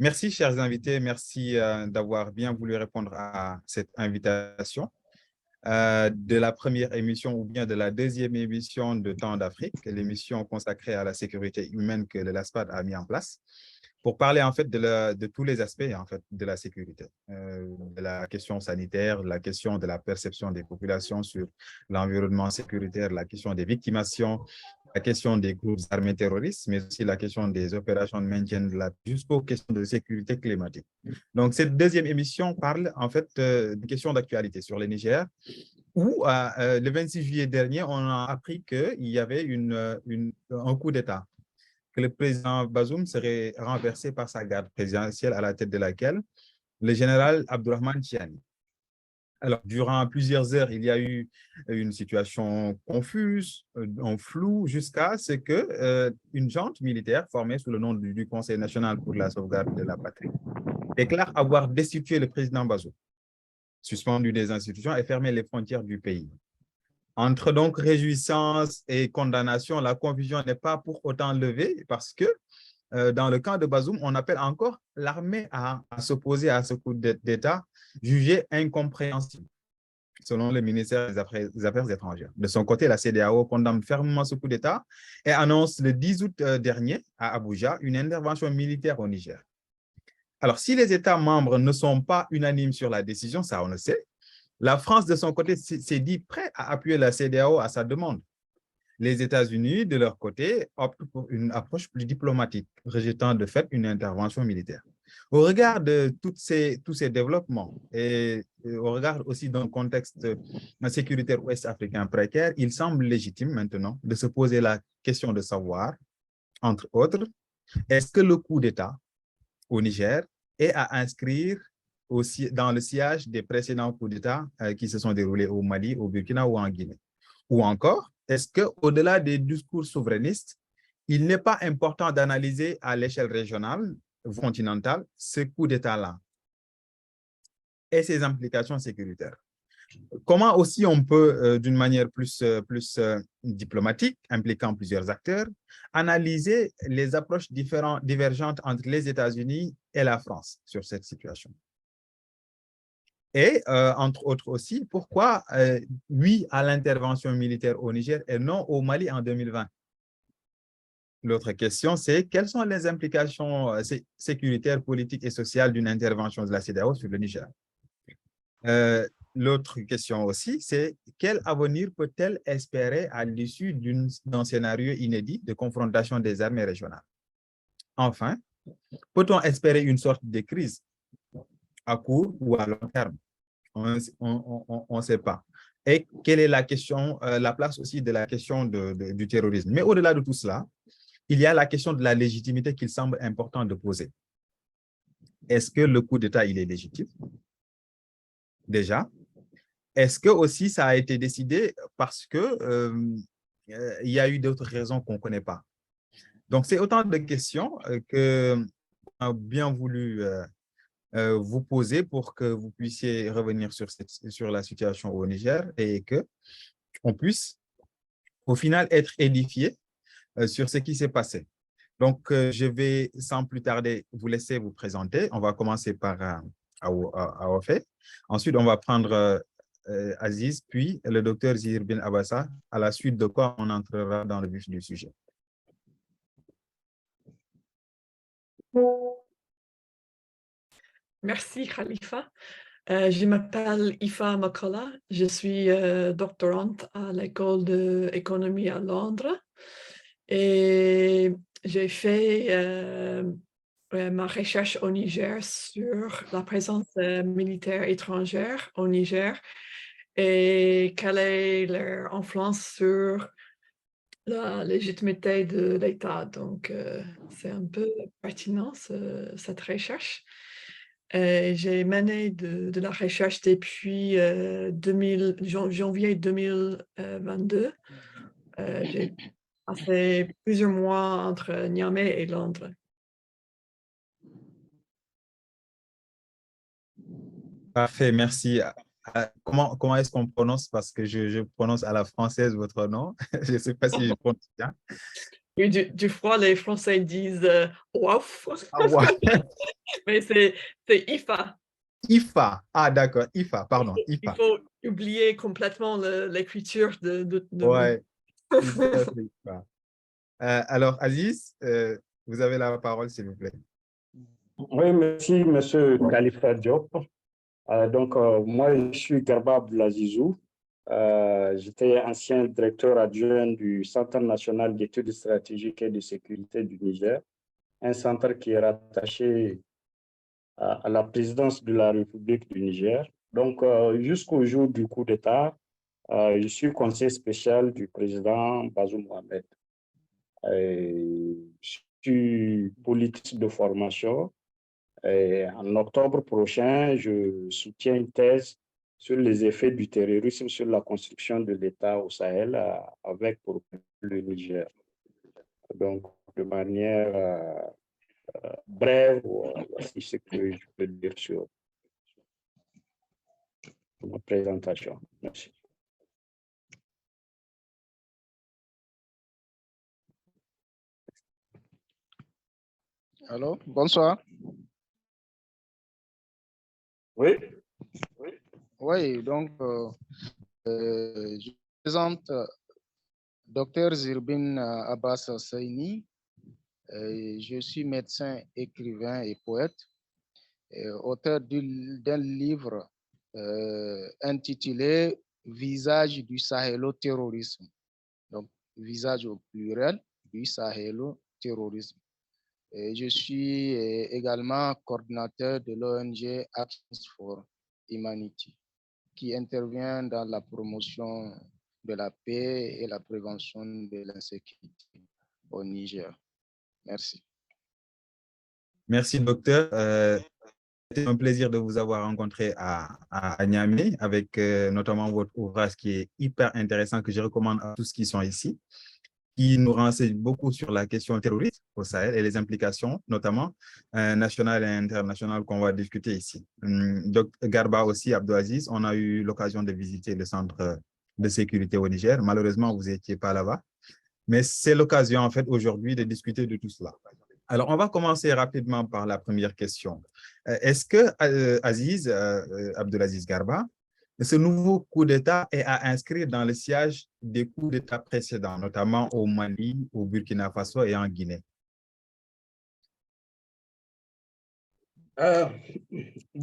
Merci, chers invités. Merci d'avoir bien voulu répondre à cette invitation de la première émission ou bien de la deuxième émission de Temps d'Afrique, l'émission consacrée à la sécurité humaine que le LASPAD a mis en place pour parler en fait de tous les aspects en fait de la sécurité, de la question sanitaire, la question de la perception des populations sur l'environnement sécuritaire, la question des victimations, la question des groupes armés terroristes, mais aussi la question des opérations de maintien de la paix jusqu'aux questions de sécurité climatique. Donc, cette deuxième émission parle en fait de questions d'actualité sur le Niger, où le 26 juillet dernier, on a appris qu'il y avait un coup d'État, que le président Bazoum serait renversé par sa garde présidentielle à la tête de laquelle le général Abdourahmane Tiani. Alors, durant plusieurs heures, il y a eu une situation confuse, en flou, jusqu'à ce qu'une junte militaire formée sous le nom du Conseil national pour la sauvegarde de la patrie déclare avoir destitué le président Bazoum, suspendu des institutions et fermé les frontières du pays. Entre donc réjouissance et condamnation, la confusion n'est pas pour autant levée parce que dans le camp de Bazoum, on appelle encore l'armée à s'opposer à ce coup d'État jugé incompréhensible, selon le ministère des Affaires étrangères. De son côté, la CEDEAO condamne fermement ce coup d'État et annonce le 10 août dernier à Abuja une intervention militaire au Niger. Alors, si les États membres ne sont pas unanimes sur la décision, ça on le sait, la France, de son côté, s'est dit prêt à appuyer la CEDEAO à sa demande. Les États-Unis, de leur côté, optent pour une approche plus diplomatique, rejetant de fait une intervention militaire. Au regard de tous ces développements et au regard aussi d'un contexte sécuritaire ouest-africain précaire, il semble légitime maintenant de se poser la question de savoir, entre autres, est-ce que le coup d'État au Niger est à inscrire aussi dans le sillage des précédents coups d'État qui se sont déroulés au Mali, au Burkina ou en Guinée? Ou encore, est-ce qu'au-delà des discours souverainistes, il n'est pas important d'analyser à l'échelle régionale, continentale, ce coup d'État-là et ses implications sécuritaires? Comment aussi on peut, d'une manière plus diplomatique, impliquant plusieurs acteurs, analyser les approches divergentes entre les États-Unis et la France sur cette situation? Et, entre autres aussi, pourquoi oui à l'intervention militaire au Niger et non au Mali en 2020? L'autre question, c'est quelles sont les implications sécuritaires, politiques et sociales d'une intervention de la CEDEAO sur le Niger? L'autre question aussi, c'est quel avenir peut-elle espérer à l'issue d'un scénario inédit de confrontation des armées régionales? Enfin, peut-on espérer une sorte de crise à court ou à long terme? On ne sait pas. Et quelle est la question, la place aussi de la question du terrorisme? Mais au-delà de tout cela, il y a la question de la légitimité qu'il semble important de poser. Est-ce que le coup d'État, il est légitime? Déjà. Est-ce que aussi ça a été décidé parce que il y a eu d'autres raisons qu'on ne connaît pas? Donc, c'est autant de questions que a bien voulu vous poser pour que vous puissiez revenir sur la situation au Niger et qu'on puisse au final être édifié sur ce qui s'est passé. Donc, je vais sans plus tarder vous laisser vous présenter. On va commencer par Aofe. Ensuite, on va prendre Aziz, puis le docteur Zihir Bin Abbassa, à la suite de quoi on entrera dans le vif du sujet. Merci Khalifa. Je m'appelle Ifa Makola, je suis doctorante à l'école d'économie à Londres et j'ai fait ma recherche au Niger sur la présence militaire étrangère au Niger et quelle est leur influence sur la légitimité de l'État. Donc, c'est un peu pertinent cette recherche. J'ai mené de la recherche depuis janvier 2022. J'ai passé plusieurs mois entre Niamey et Londres. Parfait, merci. Comment est-ce qu'on prononce? Parce que je prononce à la française votre nom. Je ne sais pas si je prononce bien. Oui, du froid, les Français disent Ouf. Ah, ouais. mais c'est IFA. IFA. Ah, d'accord. IFA, pardon. Il IFA. faut oublier complètement l'écriture de mots. Ouais, IFA, c'est IFA. Alors, Aziz, vous avez la parole, s'il vous plaît. Oui, merci, Monsieur Khalifa Diop. Moi, je suis Garba Abdoulazizou. J'étais ancien directeur adjoint du Centre national d'études stratégiques et de sécurité du Niger, un centre qui est rattaché à la présidence de la République du Niger. Jusqu'au jour du coup d'État, je suis conseiller spécial du président Bazoum Mohamed. Je suis politique de formation. Et en octobre prochain, je soutiens une thèse sur les effets du terrorisme sur la construction de l'État au Sahel avec pour le Niger. Donc, de manière brève, voici ce que je peux dire sur ma présentation. Merci. Allô, bonsoir. Oui. Oui, donc, je présente Dr Zirbin Abbas Saini. Je suis médecin, écrivain et poète, auteur d'un livre intitulé Visage du sahélo-terrorisme. Donc, visage au pluriel du sahélo-terrorisme. Je suis également coordinateur de l'ONG Actions for Humanity, qui intervient dans la promotion de la paix et la prévention de l'insécurité au Niger. Merci. Merci, docteur. C'était un plaisir de vous avoir rencontré à Niamey avec notamment votre ouvrage qui est hyper intéressant, que je recommande à tous qui sont ici, qui nous renseigne beaucoup sur la question terroriste au Sahel et les implications, notamment nationales et internationales, qu'on va discuter ici. Donc, Garba aussi, Abdelaziz, on a eu l'occasion de visiter le centre de sécurité au Niger. Malheureusement, vous n'étiez pas là-bas, mais c'est l'occasion, en fait, aujourd'hui de discuter de tout cela. Alors, on va commencer rapidement par la première question. Est-ce que, Abdelaziz Garba, ce nouveau coup d'État est à inscrire dans le sillage des coups d'État précédents, notamment au Mali, au Burkina Faso et en Guinée?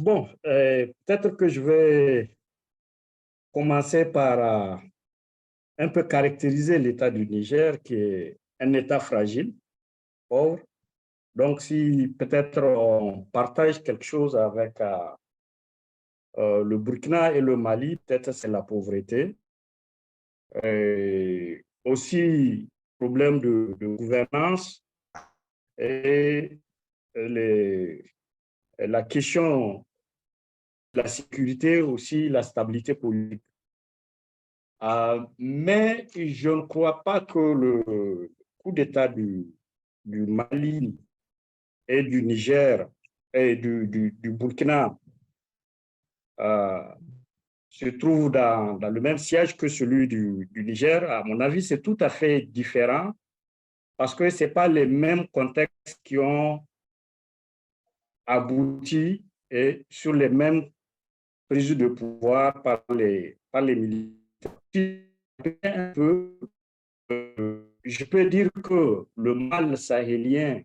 Peut-être que je vais commencer par un peu caractériser l'État du Niger, qui est un État fragile, pauvre. Donc, si peut-être on partage quelque chose avec le Burkina et le Mali, peut-être c'est la pauvreté. Aussi, problème de gouvernance et la question de la sécurité, aussi la stabilité politique. Mais je ne crois pas que le coup d'État du Mali et du Niger et du Burkina se trouve dans le même siège que celui du Niger. À mon avis, c'est tout à fait différent parce que ce n'est pas les mêmes contextes qui ont abouti et sur les mêmes prises de pouvoir par les militaires. Un peu, je peux dire que le mal sahélien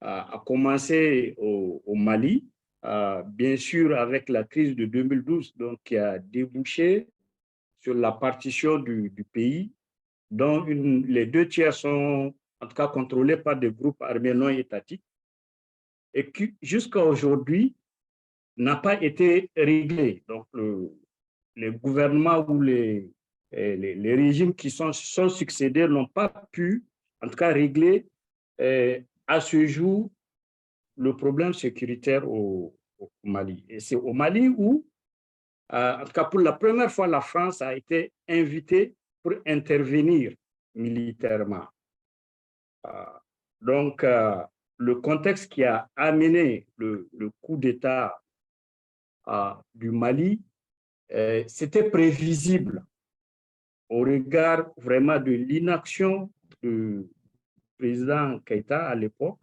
a commencé au Mali, bien sûr avec la crise de 2012, donc, qui a débouché sur la partition du pays, dont les 2 tiers sont en tout cas contrôlés par des groupes armés non étatiques, et qui jusqu'à aujourd'hui n'a pas été réglé. Donc, les gouvernements ou les régimes qui sont succédés n'ont pas pu, en tout cas, régler à ce jour le problème sécuritaire au Mali. Et c'est au Mali où, en tout cas pour la première fois, la France a été invitée pour intervenir militairement. Donc, le contexte qui a amené le coup d'État du Mali, c'était prévisible au regard vraiment de l'inaction du président Keïta à l'époque,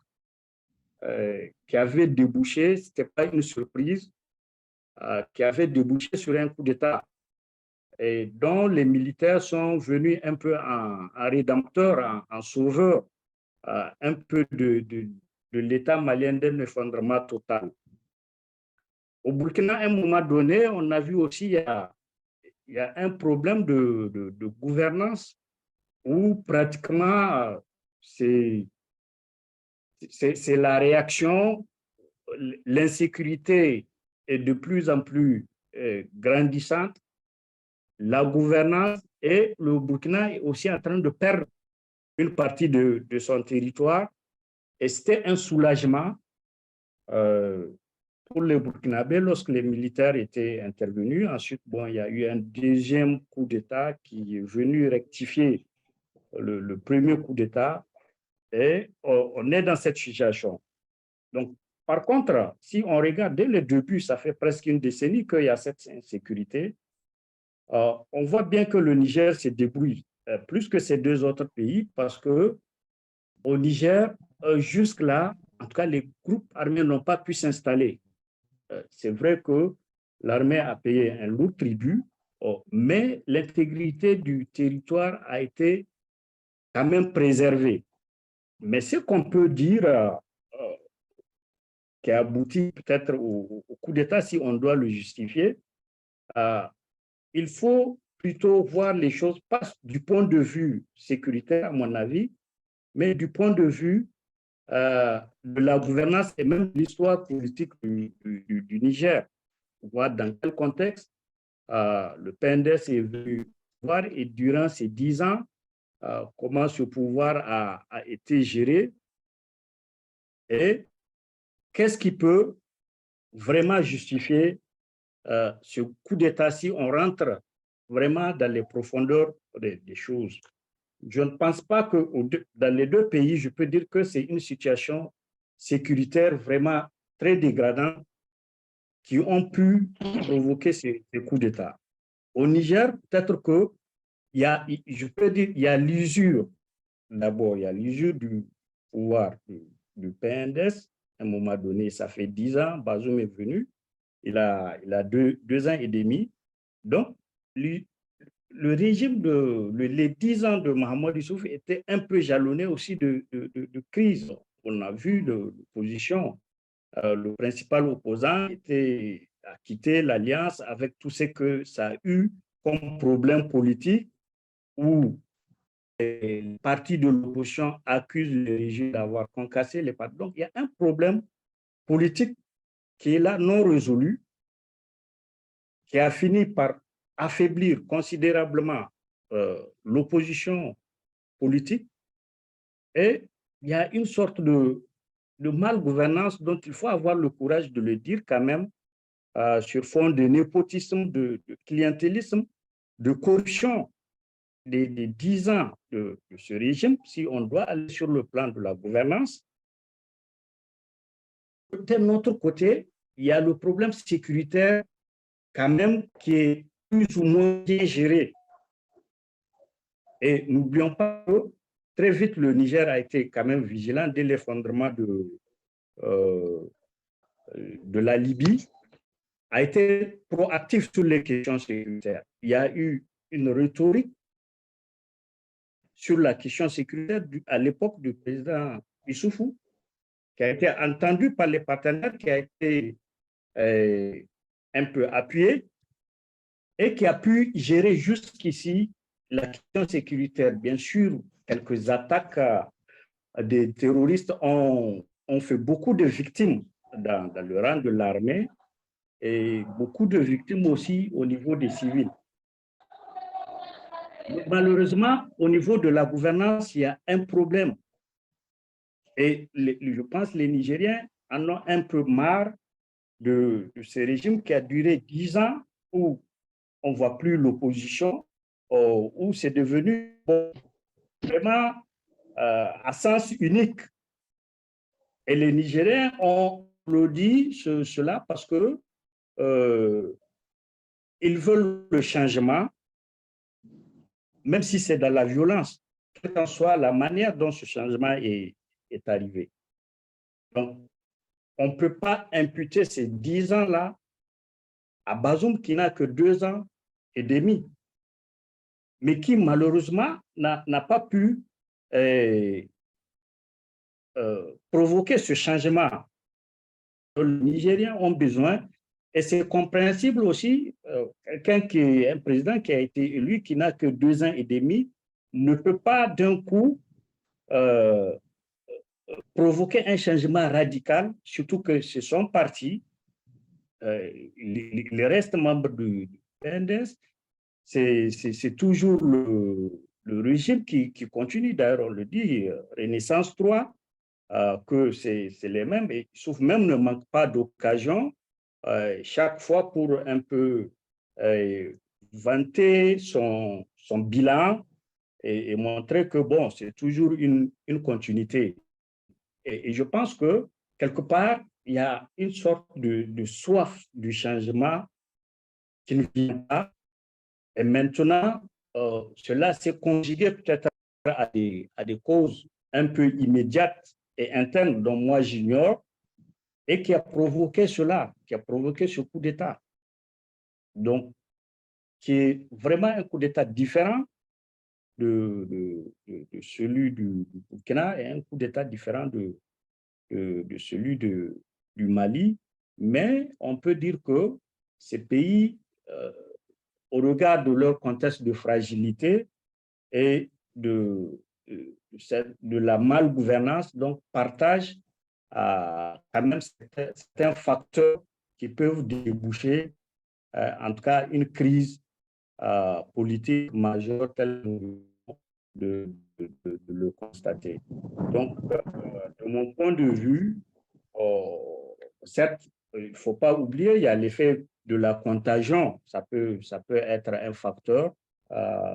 qui avait débouché, ce n'était pas une surprise, qui avait débouché sur un coup d'État et dont les militaires sont venus un peu en rédempteur, en sauveur, un peu de l'État malien d'un effondrement total. Au Burkina, à un moment donné, on a vu aussi il y a un problème de gouvernance où pratiquement c'est la réaction, l'insécurité est de plus en plus grandissante, la gouvernance et le Burkina est aussi en train de perdre une partie de son territoire et c'était un soulagement pour les Burkinabés lorsque les militaires étaient intervenus. Ensuite, bon, il y a eu un deuxième coup d'État qui est venu rectifier le premier coup d'État et on est dans cette situation. Donc, par contre, si on regarde dès le début, ça fait presque une décennie qu'il y a cette insécurité, on voit bien que le Niger se débrouille plus que ces deux autres pays parce que au Niger, jusque-là, en tout cas, les groupes armés n'ont pas pu s'installer. C'est vrai que l'armée a payé un lourd tribut, mais l'intégrité du territoire a été quand même préservée. Mais ce qu'on peut dire qui a abouti peut-être au coup d'État, si on doit le justifier, il faut plutôt voir les choses pas du point de vue sécuritaire, à mon avis, mais du point de vue de la gouvernance et même de l'histoire politique du Niger. Voir dans quel contexte le PNDS est venu voir et durant ces 10 ans, comment ce pouvoir a été géré et qu'est-ce qui peut vraiment justifier ce coup d'État si on rentre vraiment dans les profondeurs des choses. Je ne pense pas que dans les deux pays, je peux dire que c'est une situation sécuritaire vraiment très dégradante qui ont pu provoquer ces coups d'État. Au Niger, peut-être que je peux dire, il y a l'usure. D'abord, il y a l'usure du pouvoir du PNDS. À un moment donné, ça fait 10 ans, Bazoum est venu. Il a 2 ans et demi. Donc, le régime les 10 ans de Mahamadou Issoufou était un peu jalonné aussi de crise. On a vu l'opposition. Le principal opposant a quitté l'alliance avec tout ce que ça a eu comme problème politique où les partis de l'opposition accusent le régime d'avoir concassé les partis. Donc, il y a un problème politique qui est là non résolu, qui a fini par affaiblir considérablement l'opposition politique et il y a une sorte de malgouvernance dont il faut avoir le courage de le dire quand même sur fond de népotisme, de clientélisme, de corruption des 10 ans de ce régime, si on doit aller sur le plan de la gouvernance. D'un autre côté, il y a le problème sécuritaire quand même qui est plus ou moins bien géré. Et n'oublions pas que très vite, le Niger a été quand même vigilant dès l'effondrement de la Libye, a été proactif sur les questions sécuritaires. Il y a eu une rhétorique sur la question sécuritaire à l'époque du président Issoufou, qui a été entendue par les partenaires, qui a été un peu appuyée et qui a pu gérer jusqu'ici la question sécuritaire. Bien sûr, quelques attaques des terroristes ont fait beaucoup de victimes dans le rang de l'armée et beaucoup de victimes aussi au niveau des civils. Mais malheureusement, au niveau de la gouvernance, il y a un problème. Et je pense que les Nigériens en ont un peu marre de ce régime qui a duré 10 ans où on ne voit plus l'opposition, où c'est devenu vraiment à sens unique. Et les Nigériens ont applaudi cela parce que ils veulent le changement, même si c'est dans la violence, quelle qu'en soit la manière dont ce changement est arrivé. Donc, on ne peut pas imputer ces 10 ans-là à Bazoum qui n'a que 2 ans et demi, mais qui malheureusement n'a pas pu provoquer ce changement. Les Nigériens ont besoin, et c'est compréhensible aussi, quelqu'un qui est un président qui a été élu, qui n'a que 2 ans et demi, ne peut pas d'un coup provoquer un changement radical, surtout que c'est son parti, les restes membres du PNDS, c'est toujours le régime qui continue. D'ailleurs, on le dit, Renaissance 3, que c'est les mêmes, et sauf même ne manque pas d'occasion, chaque fois pour un peu vanter son bilan et montrer que, bon, c'est toujours une continuité. Et je pense que, quelque part, il y a une sorte de soif du changement qui ne vient pas. Et maintenant, cela s'est conjugué peut-être à des causes un peu immédiates et internes dont moi j'ignore, et qui a provoqué cela, qui a provoqué ce coup d'État. Donc, qui est vraiment un coup d'État différent de celui du Burkina et un coup d'État différent de celui du Mali. Mais on peut dire que ces pays, au regard de leur contexte de fragilité et de la malgouvernance, donc partagent quand même certains facteurs qui peuvent déboucher, en tout cas, une crise politique majeure telle de le constater. Donc, de mon point de vue, certes, il ne faut pas oublier, il y a l'effet de la contagion, ça peut être un facteur,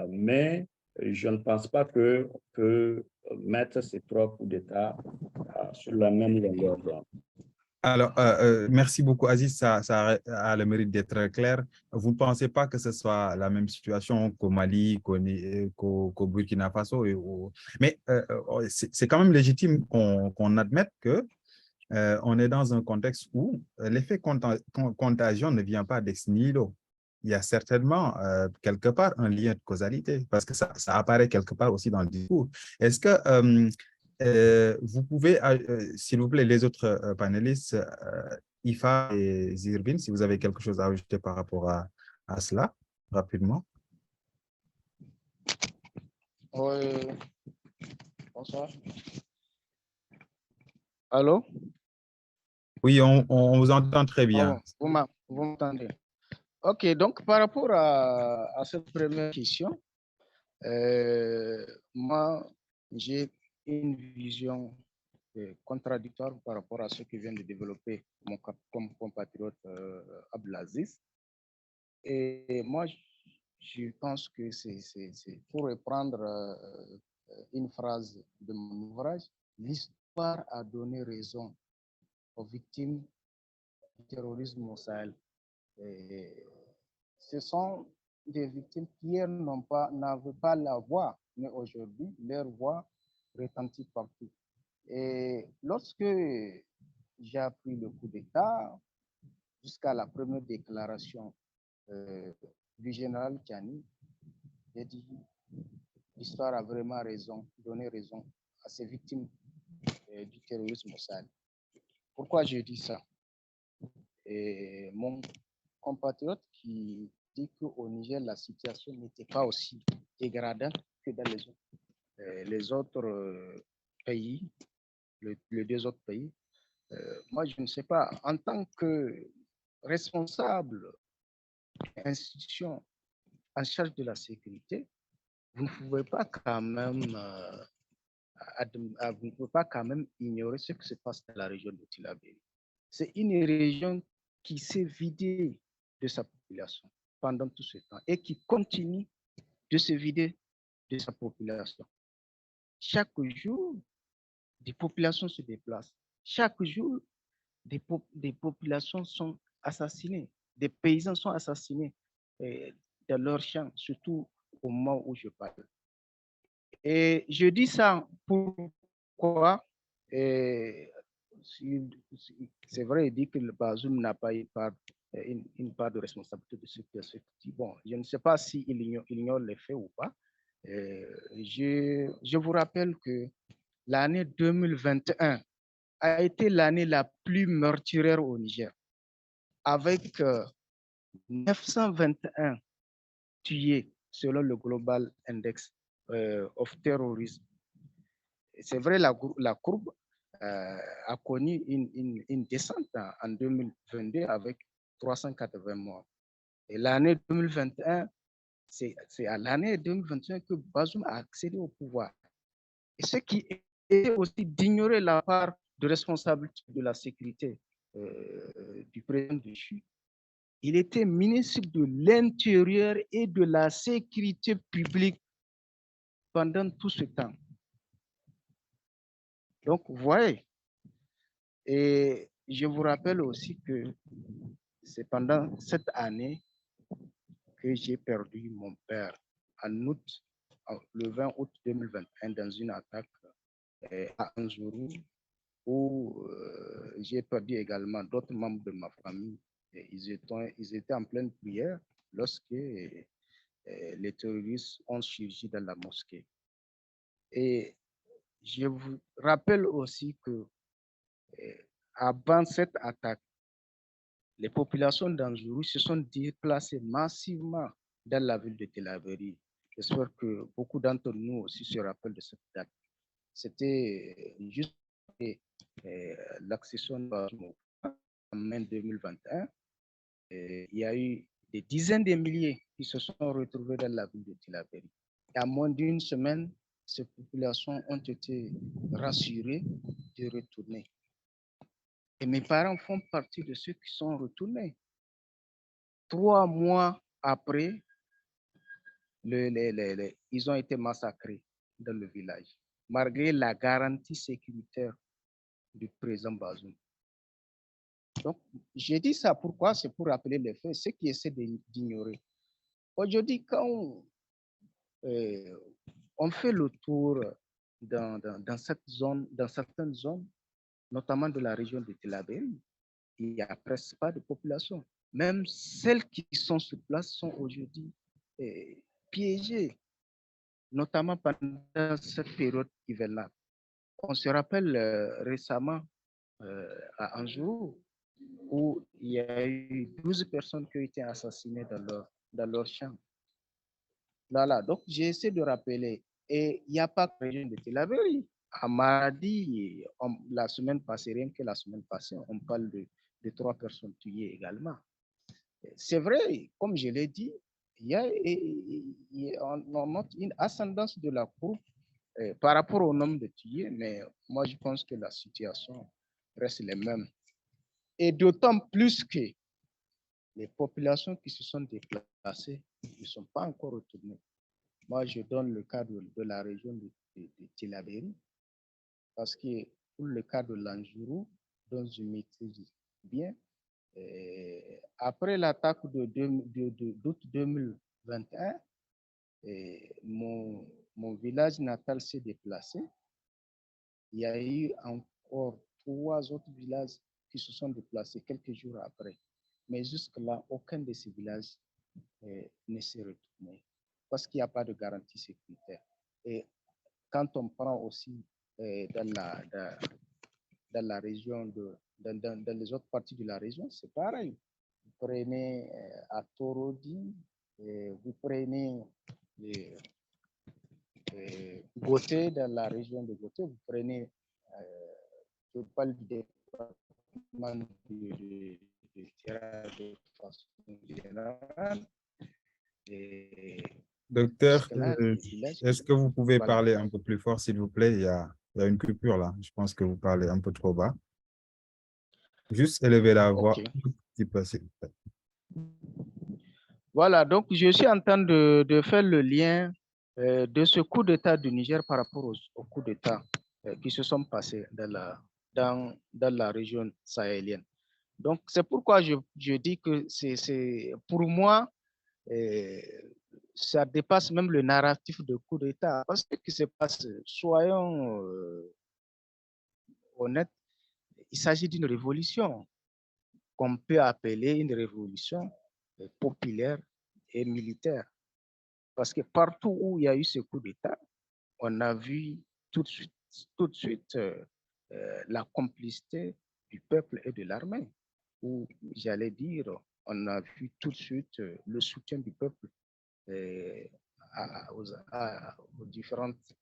mais je ne pense pas qu'on peut mettre ces 3 coups d'État sur la même longueur d'onde. Alors, merci beaucoup, Aziz. Ça a le mérite d'être clair. Vous ne pensez pas que ce soit la même situation qu'au Mali, qu'au Burkina Faso? Mais c'est quand même légitime qu'on admette que on est dans un contexte où l'effet contagion ne vient pas d'ex nihilo. Il y a certainement quelque part un lien de causalité, parce que ça apparaît quelque part aussi dans le discours. Est-ce que vous pouvez, s'il vous plaît, les autres panélistes, Ifa et Zirbin, si vous avez quelque chose à ajouter par rapport à cela, rapidement. Oui. Bonsoir. Allô? Oui, on vous entend très bien. Vous m'entendez? OK, donc par rapport à cette première question, moi, j'ai une vision contradictoire par rapport à ce que vient de développer mon compatriote Abdelaziz. Et moi, je pense que c'est pour reprendre une phrase de mon ouvrage, l'histoire a donné raison aux victimes du terrorisme au Sahel. Et ce sont des victimes qui hier n'avaient pas la voix, mais aujourd'hui, leur voix retentit partout. Et lorsque j'ai appris le coup d'État, jusqu'à la première déclaration du général Tchani, j'ai dit l'histoire a vraiment donné raison à ces victimes du terrorisme au Sahel. Pourquoi je dis ça? Et mon compatriote qui dit qu'au Niger, la situation n'était pas aussi dégradante que dans les autres pays, les 2 autres pays. Moi, je ne sais pas, en tant que responsable institution en charge de la sécurité, vous ne pouvez pas quand même, vous ne pouvez pas quand même ignorer ce qui se passe dans la région de Tillabéri. C'est une région qui s'est vidée de sa population pendant tout ce temps et qui continue de se vider de sa population. Chaque jour, des populations se déplacent. Chaque jour, des populations sont assassinées. Des paysans sont assassinés dans leurs champs, surtout au moment où je parle. Et je dis ça pourquoi c'est vrai, il dit que le Bazoum n'a pas une part de responsabilité de ce qui est dit. Bon, je ne sais pas s'il ignore les faits ou pas. Je vous rappelle que l'année 2021 a été l'année la plus meurtrière au Niger, avec 921 tués selon le Global Index of Terrorism. C'est vrai, la courbe a connu une descente en 2022 avec 380 morts. Et l'année 2021, c'est à l'année 2021 que Bazoum a accédé au pouvoir. Et ce qui est aussi d'ignorer la part de responsabilité de la sécurité du président déchu. Il était ministre de l'Intérieur et de la Sécurité publique pendant tout ce temps. Donc, vous voyez, et je vous rappelle aussi que c'est pendant cette année que j'ai perdu mon père en août, le 20 août 2021, dans une attaque à Anzourou, où j'ai perdu également d'autres membres de ma famille. Et ils étaient en pleine prière lorsque les terroristes ont surgi dans la mosquée. Et je vous rappelle aussi que avant cette attaque, les populations d'Anzourou se sont déplacées massivement dans la ville de Tel Aviv. J'espère que beaucoup d'entre nous aussi se rappellent de cette date. C'était juste l'accession en mai 2021. Il y a eu des dizaines de milliers qui se sont retrouvés dans la ville de Tel Aviv. Et à moins d'une semaine, ces populations ont été rassurées de retourner. Et mes parents font partie de ceux qui sont retournés. 3 mois après, ils ont été massacrés dans le village, malgré la garantie sécuritaire du président Bazoum. Donc, j'ai dit ça pourquoi? C'est pour rappeler les faits, ceux qui essaient d'ignorer. Aujourd'hui, quand on fait le tour dans cette zone, dans certaines zones, notamment de la région de Tel Aviv, il n'y a presque pas de population. Même celles qui sont sur place sont aujourd'hui piégées, notamment pendant cette période hivernale. On se rappelle récemment à Anjou, où il y a eu 12 personnes qui ont été assassinées dans leur champ. Voilà, donc j'ai essayé de rappeler, et il n'y a pas que la région de Tel Aviv. À Maradi, la semaine passée, rien que la semaine passée, on parle de 3 personnes tuées également. C'est vrai, comme je l'ai dit, on note une ascendance de la courbe par rapport au nombre de tués, mais moi je pense que la situation reste la même. Et d'autant plus que les populations qui se sont déplacées ne sont pas encore retournées. Moi, je donne le cas de la région de Tel Aviv, parce que pour le cas de l'Anjourou, dont je maîtrise bien, après l'attaque d'août 2021, mon village natal s'est déplacé. Il y a eu encore 3 autres villages qui se sont déplacés quelques jours après. Mais jusque-là, aucun de ces villages ne s'est retourné parce qu'il n'y a pas de garantie sécuritaire. Et quand on prend aussi dans la région, dans les autres parties de la région, c'est pareil. Vous prenez à Torodi, vous prenez Goté, dans la région de Goté, vous prenez, je parle du département de façon générale. Docteur, est-ce que vous pouvez parler un peu plus fort, s'il vous plaît? Il y a une coupure là. Je pense que vous parlez un peu trop bas. Juste élever la voix un petit peu, s'il vous plaît. Voilà, donc je suis en train de faire le lien de ce coup d'État du Niger par rapport aux coups d'État qui se sont passés dans la région sahélienne. Donc, c'est pourquoi je dis que pour moi, ça dépasse même le narratif de coup d'État. Parce que ce qui se passe, soyons honnêtes, il s'agit d'une révolution qu'on peut appeler une révolution populaire et militaire. Parce que partout où il y a eu ce coup d'État, on a vu tout de suite la complicité du peuple et de l'armée. Ou j'allais dire, on a vu tout de suite le soutien du peuple aux différentes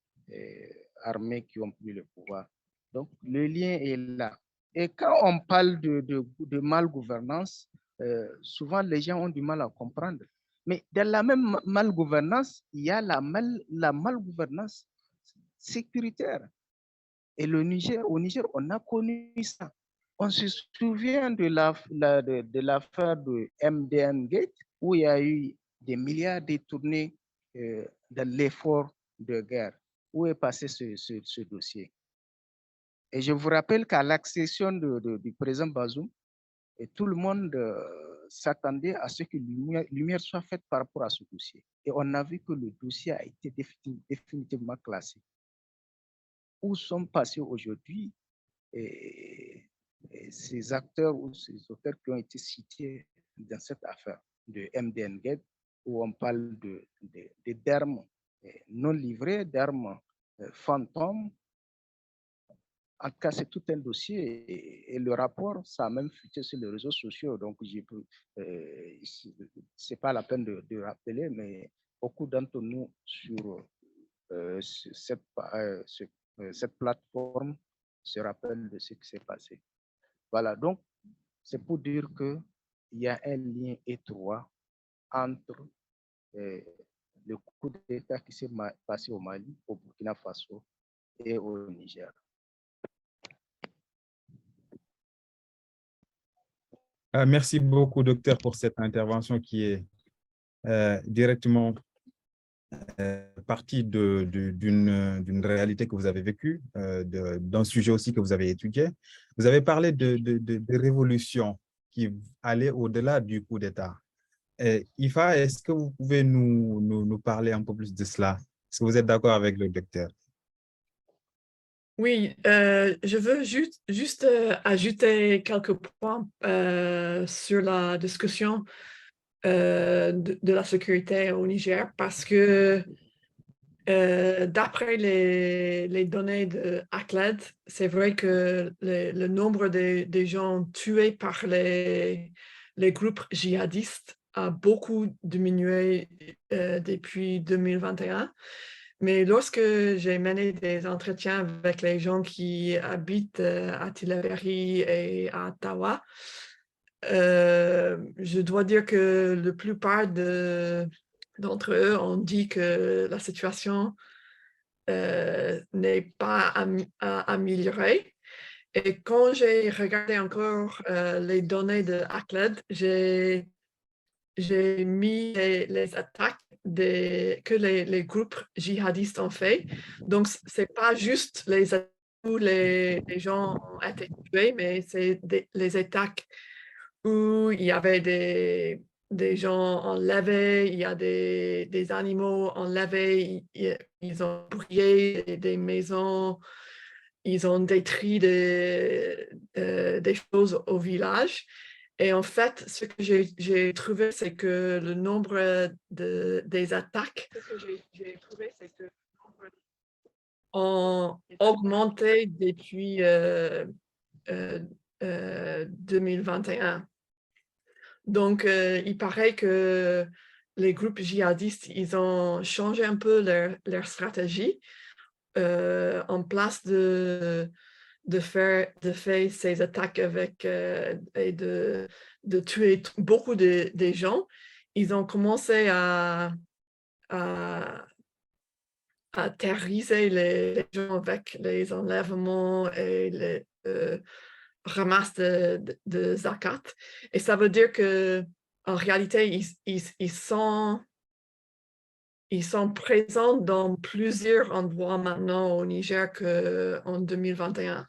armées qui ont pris le pouvoir. Donc, le lien est là. Et quand on parle de malgouvernance, souvent les gens ont du mal à comprendre. Mais dans la même malgouvernance, il y a la malgouvernance sécuritaire. Et au Niger, on a connu ça. On se souvient de l'affaire de MDN Gate, où il y a eu des milliards détournés dans l'effort de guerre. Où est passé ce dossier? Et je vous rappelle qu'à l'accession du président Bazoum, et tout le monde s'attendait à ce que lumière soit faite par rapport à ce dossier. Et on a vu que le dossier a été définitivement classé. Où sont passés aujourd'hui ces acteurs ou ces auteurs qui ont été cités dans cette affaire de MDN Gate, où on parle d'armes non livrées, d'armes fantômes. En tout cas, c'est tout un dossier et le rapport, ça a même fuité sur les réseaux sociaux. Donc, c'est pas la peine de rappeler, mais beaucoup d'entre nous sur cette plateforme se rappellent de ce qui s'est passé. Voilà, donc, c'est pour dire qu'il y a un lien étroit entre le coup d'État qui s'est passé au Mali, au Burkina Faso et au Niger. Merci beaucoup, docteur, pour cette intervention qui est directement partie d'une réalité que vous avez vécue, d'un sujet aussi que vous avez étudié. Vous avez parlé de révolution qui allait au-delà du coup d'État. Ifa, est-ce que vous pouvez nous parler un peu plus de cela? Est-ce que vous êtes d'accord avec le docteur? Oui, je veux juste ajouter quelques points sur la discussion de la sécurité au Niger parce que d'après les données de ACLED, c'est vrai que le nombre des gens tués par les groupes djihadistes a beaucoup diminué depuis 2021. Mais lorsque j'ai mené des entretiens avec les gens qui habitent à Tillabéri et à Tawa, je dois dire que la plupart d'entre eux ont dit que la situation n'est pas améliorée. Et quand j'ai regardé encore les données de ACLED, j'ai mis les attaques que les groupes djihadistes ont fait. Donc, ce n'est pas juste les attaques où les gens ont été tués, mais c'est les attaques où il y avait des gens enlevés, il y a des animaux enlevés, ils ont brûlé des maisons, ils ont détruit des choses au village. Et en fait, ce que j'ai trouvé, c'est que le nombre des attaques ont augmenté depuis 2021. Donc, il paraît que les groupes djihadistes, ils ont changé un peu leur stratégie en place de faire ces attaques avec et de tuer beaucoup de gens. Ils ont commencé à terroriser les gens avec les enlèvements et les ramasses de zakat. Et ça veut dire que en réalité, ils sont présents dans plusieurs endroits maintenant au Niger qu'en 2021.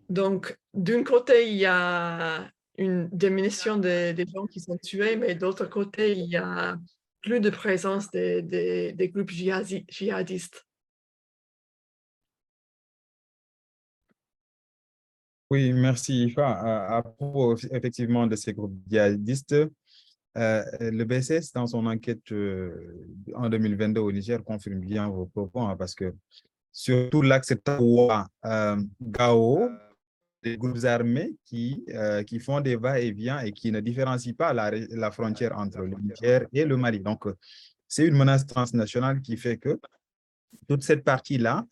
Donc, d'un côté, il y a une diminution des gens qui sont tués, mais d'autre côté, il y a plus de présence des groupes djihadistes. merci, Ifa. À propos effectivement de ces groupes djihadistes, le BCS, dans son enquête en 2022 au Niger, confirme bien vos propos, hein, parce que surtout l'axe Tawa, Gao, des groupes armés qui font des va-et-vient et qui ne différencient pas la frontière entre le Niger et le Mali. Donc, c'est une menace transnationale qui fait que toute cette partie-là,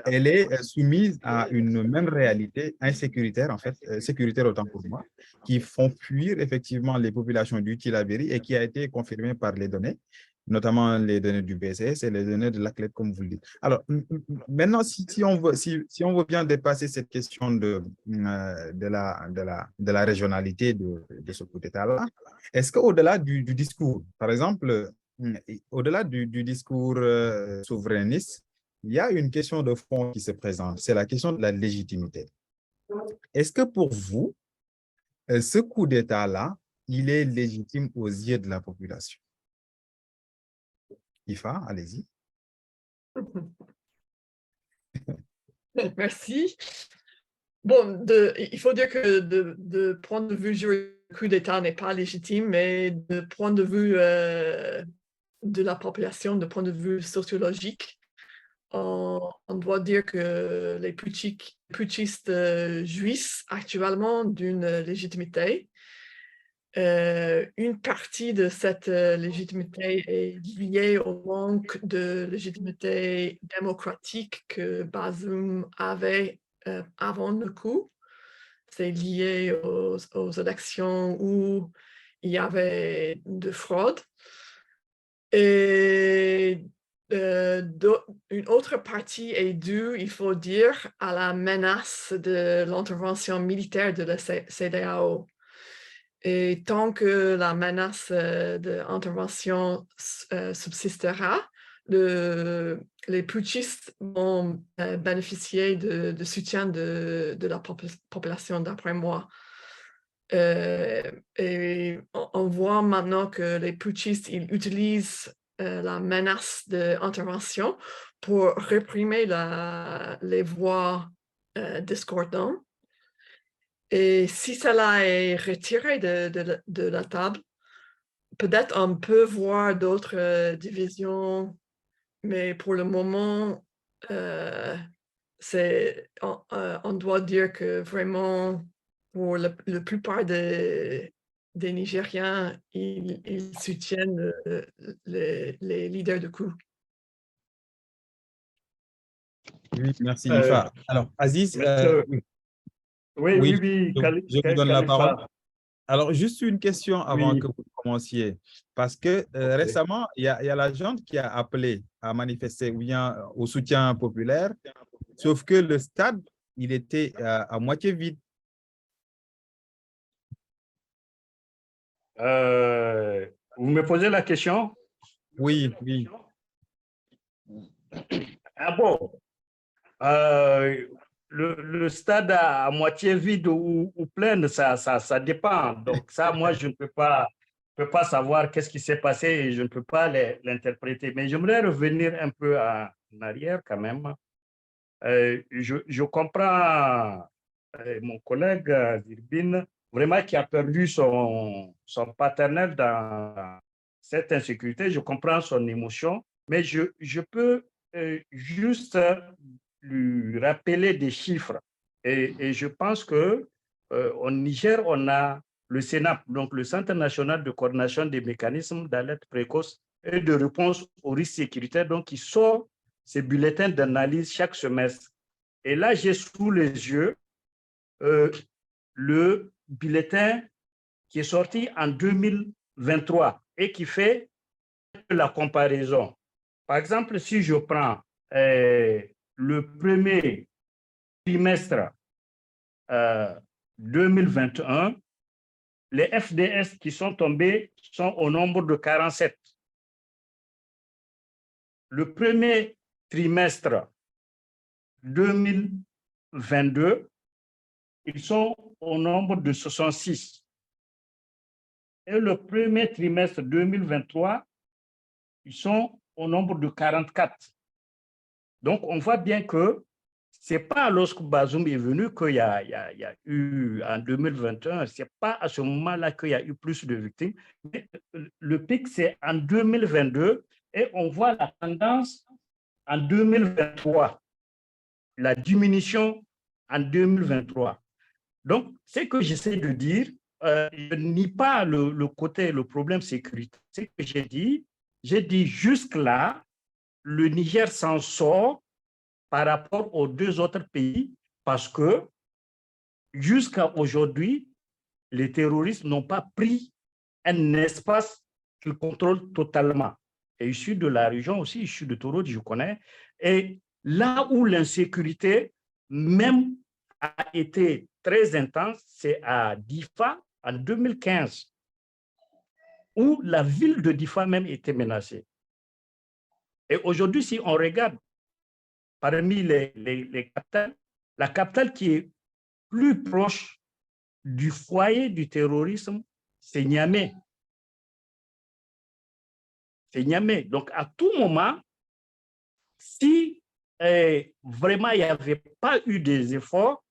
elle est soumise à une même réalité insécuritaire, en fait, sécuritaire autant pour moi, qui font fuir effectivement les populations du Tillabéri et qui a été confirmée par les données, notamment les données du BCS et les données de l'ACLED, comme vous le dites. Alors, maintenant, si on veut bien dépasser cette question de la régionalité de ce coup d'État-là, est-ce qu'au-delà du discours, par exemple, au-delà du discours souverainiste, il y a une question de fond qui se présente, c'est la question de la légitimité. Est-ce que pour vous, ce coup d'État-là, il est légitime aux yeux de la population? Ifa, allez-y. Merci. Bon, il faut dire que de point de vue juridique, le coup d'État n'est pas légitime, mais de point de vue de la population, de point de vue sociologique, on doit dire que les putschistes jouissent actuellement d'une légitimité. Une partie de cette légitimité est liée au manque de légitimité démocratique que Bazoum avait avant le coup. C'est lié aux élections où il y avait de fraude. Et une autre partie est due, il faut dire, à la menace de l'intervention militaire de la CEDEAO. Et tant que la menace d'intervention subsistera, les putschistes vont bénéficier de soutien de la population, d'après moi. Et on voit maintenant que les putschistes, ils utilisent la menace d'intervention pour réprimer les voix discordantes. Et si cela est retiré de la table, peut-être on peut voir d'autres divisions, mais pour le moment, on doit dire que vraiment, pour la plupart des Nigériens, ils soutiennent les leaders de coup. Oui, merci, Ifa. Alors, Aziz, oui, je vous donne la parole. Khalifa. Alors, juste une question avant Oui, que vous commenciez, parce que ok. récemment, il y a la gente qui a appelé à manifester ou bien au soutien populaire, sauf que le stade, il était à moitié vide. Vous me posez la question? Oui. Ah bon? Le stade à moitié vide ou plein, ça dépend. Donc ça, moi, je ne peux pas savoir qu'est-ce qui s'est passé et je ne peux pas l'interpréter. Mais j'aimerais revenir un peu en arrière quand même. Je comprends mon collègue Zirbine, vraiment qui a perdu son paternel dans cette insécurité. Je comprends son émotion, mais je peux juste lui rappeler des chiffres. Et je pense que au Niger, on a le CNAP, donc le Centre national de coordination des mécanismes d'alerte précoce et de réponse aux risques sécuritaires, donc qui sort ces bulletins d'analyse chaque semestre. Et là, j'ai sous les yeux le bulletin qui est sorti en 2023 et qui fait la comparaison. Par exemple, si je prends le premier trimestre 2021, les FDS qui sont tombés sont au nombre de 47. Le premier trimestre 2022, ils sont au nombre de 66. Et le premier trimestre 2023, ils sont au nombre de 44. Donc, on voit bien que c'est pas lorsque Bazoum est venu qu'il y a eu en 2021, c'est pas à ce moment-là qu'il y a eu plus de victimes. Mais le pic, c'est en 2022 et on voit la tendance en 2023, la diminution en 2023. Donc, ce que j'essaie de dire, je ne nie pas le problème sécuritaire. Ce que j'ai dit jusque-là, le Niger s'en sort par rapport aux deux autres pays parce que jusqu'à aujourd'hui, les terroristes n'ont pas pris un espace qu'ils contrôlent totalement. Et issu de la région aussi, issu de Toro, je connais. Et là où l'insécurité même a été très intense, c'est à Difa en 2015, où la ville de Difa même était menacée. Et aujourd'hui, si on regarde parmi les capitales, la capitale qui est plus proche du foyer du terrorisme, c'est Niamey. C'est Niamey. Donc, à tout moment, si vraiment il n'y avait pas eu des efforts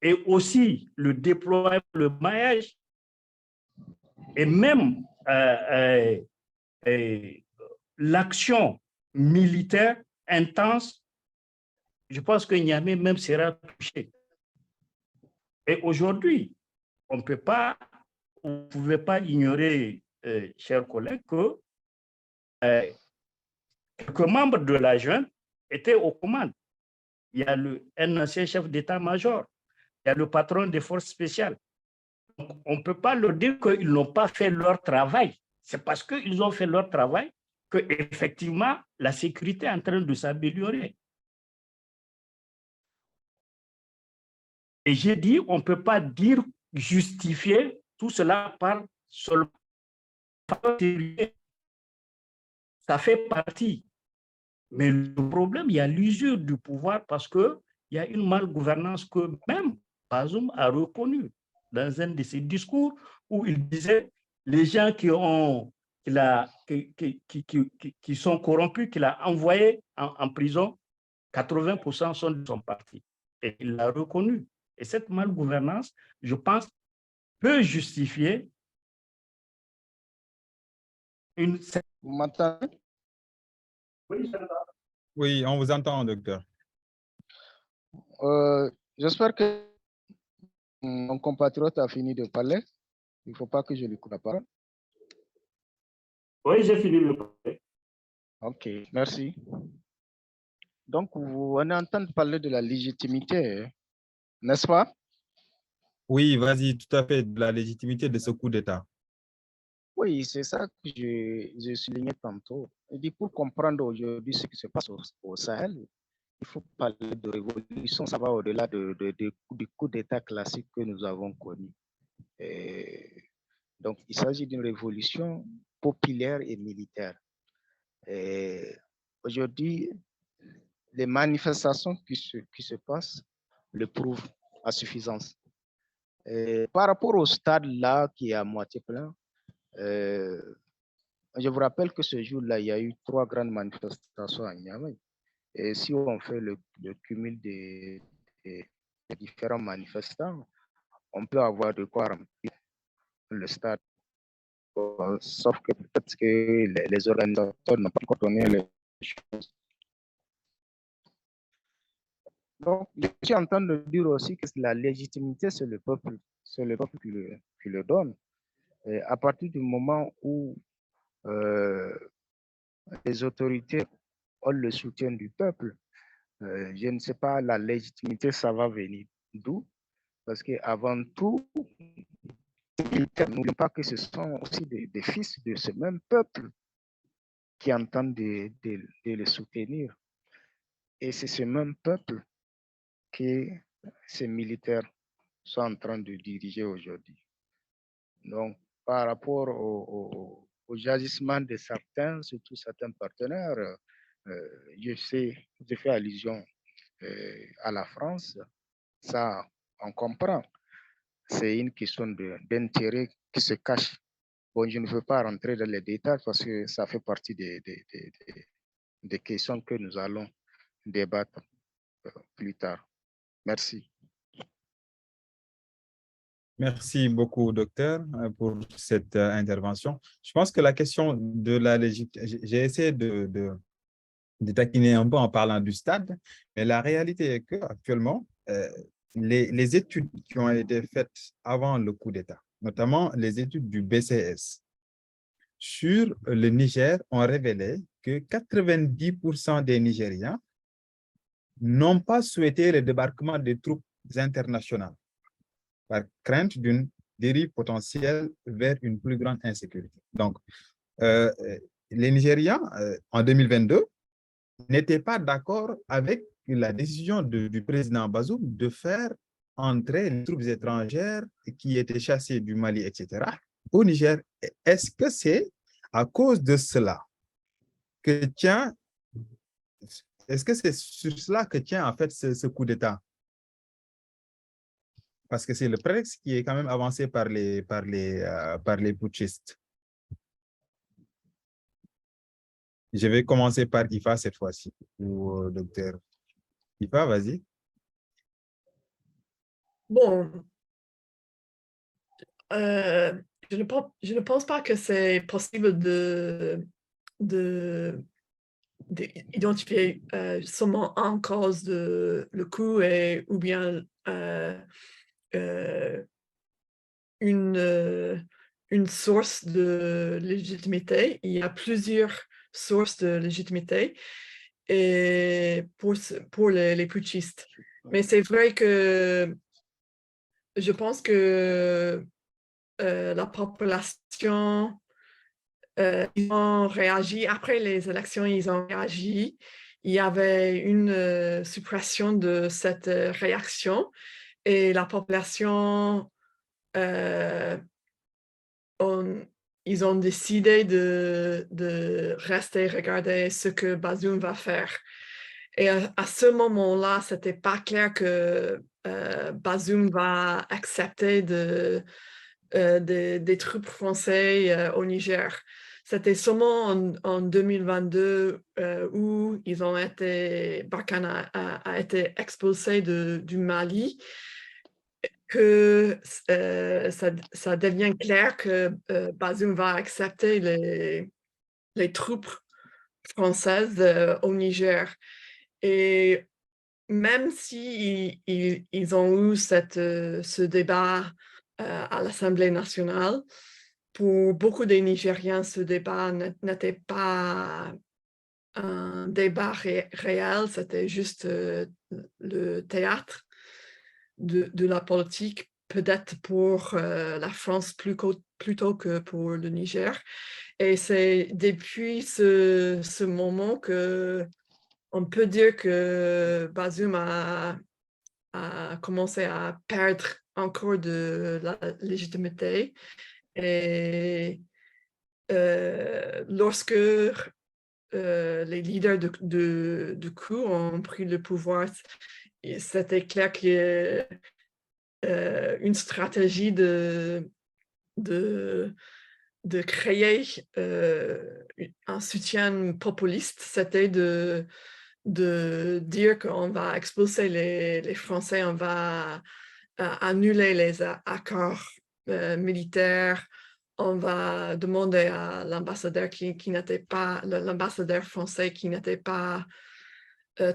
et aussi le déploiement, le maillage et même l'action militaire intense, je pense que Niamey même sera touché. Et aujourd'hui, on ne peut pas, vous ne pouvez pas ignorer, chers collègues, que quelques membres de la junte étaient aux commandes. Il y a un ancien chef d'état-major, il y a le patron des forces spéciales. Donc, on ne peut pas leur dire qu'ils n'ont pas fait leur travail. C'est parce qu'ils ont fait leur travail qu'effectivement, la sécurité est en train de s'améliorer. Et j'ai dit, on ne peut pas dire, justifier tout cela par seulement. Ça fait partie. Mais le problème, il y a l'usure du pouvoir parce qu'il y a une malgouvernance que même Bazoum a reconnue dans un de ses discours où il disait les gens qui sont corrompus, qu'il a envoyés en prison, 80% sont partis. Et il l'a reconnu. Et cette malgouvernance, je pense, peut justifier une... Vous m'entendez? Oui, j'entends. Oui, on vous entend, docteur. J'espère que mon compatriote a fini de parler. Il ne faut pas que je lui coupe la parole. Oui, j'ai fini de parler. OK, merci. Donc, on est en train de parler de la légitimité, n'est-ce pas? Oui, vas-y, tout à fait, de la légitimité de ce coup d'État. Oui, c'est ça que je soulignais tantôt. Je dis, pour comprendre aujourd'hui ce qui se passe au Sahel, il faut parler de révolution, ça va au-delà du coup d'État classique que nous avons connu. Donc, il s'agit d'une révolution populaire et militaire. Aujourd'hui, les manifestations qui se passent le prouvent à suffisance. Par rapport au stade là qui est à moitié plein, je vous rappelle que ce jour-là, il y a eu 3 grandes manifestations à Niamey. Et si on fait le cumul des différents manifestants, on peut avoir de quoi remplir le stade. Sauf que peut-être que les organisateurs n'ont pas coordonné les choses. Donc, je suis en train de dire aussi que la légitimité, c'est le peuple qui le donne. Et à partir du moment où les autorités ont le soutien du peuple, je ne sais pas, la légitimité, ça va venir d'où? Parce qu'avant tout, n'oublions pas que ce sont aussi des fils de ce même peuple qui entendent de les soutenir. Et c'est ce même peuple que ces militaires sont en train de diriger aujourd'hui. Donc, par rapport au agissement de certains, surtout certains partenaires, je fais allusion à la France, ça, on comprend. C'est une question d'intérêt qui se cache. Bon, je ne veux pas rentrer dans les détails parce que ça fait partie des questions que nous allons débattre. plus tard. Merci. Merci beaucoup, docteur, pour cette intervention. Je pense que la question de la légitimité, j'ai essayé de taquiner un peu en parlant du stade, mais la réalité est qu'actuellement, les études qui ont été faites avant le coup d'État, notamment les études du BCS sur le Niger, ont révélé que 90% des Nigériens n'ont pas souhaité le débarquement des troupes internationales par crainte d'une dérive potentielle vers une plus grande insécurité. Donc, les Nigériens, en 2022, n'étaient pas d'accord avec la décision du président Bazoum de faire entrer les troupes étrangères qui étaient chassées du Mali, etc., au Niger. Est-ce que c'est à cause de cela que tient, est-ce que c'est sur cela que tient en fait ce coup d'État? Parce que c'est le prétexte qui est quand même avancé par les putschistes. Je vais commencer par IFA cette fois-ci, ou docteur. IFA, vas-y. Bon, je ne pense pas que c'est possible d'identifier seulement en cause de le coup ou bien une source de légitimité. Il y a plusieurs sources de légitimité et pour les putschistes. Mais c'est vrai que je pense que la population, ils ont réagi. Après les élections, ils ont réagi. Il y avait une suppression de cette réaction et la population, ils ont décidé de rester regarder ce que Bazoum va faire. Et à ce moment-là, ce n'était pas clair que Bazoum va accepter des troupes françaises au Niger. C'était seulement en 2022 où ils ont Barkhane a été expulsé du Mali que ça devient clair que Bazoum va accepter les troupes françaises au Niger. Et même si ils ont eu ce débat à l'Assemblée nationale, pour beaucoup des Nigériens, ce débat n'était pas un débat réel, c'était juste le théâtre de la politique, peut-être pour la France plutôt que pour le Niger. Et c'est depuis ce moment que on peut dire que Bazoum a commencé à perdre encore de la légitimité. Et lorsque les leaders du coup ont pris le pouvoir, c'était clair qu'il y a une stratégie de créer un soutien populiste, c'était de dire qu'on va expulser les Français, on va annuler les accords militaires, on va demander à l'ambassadeur l'ambassadeur français qui n'était pas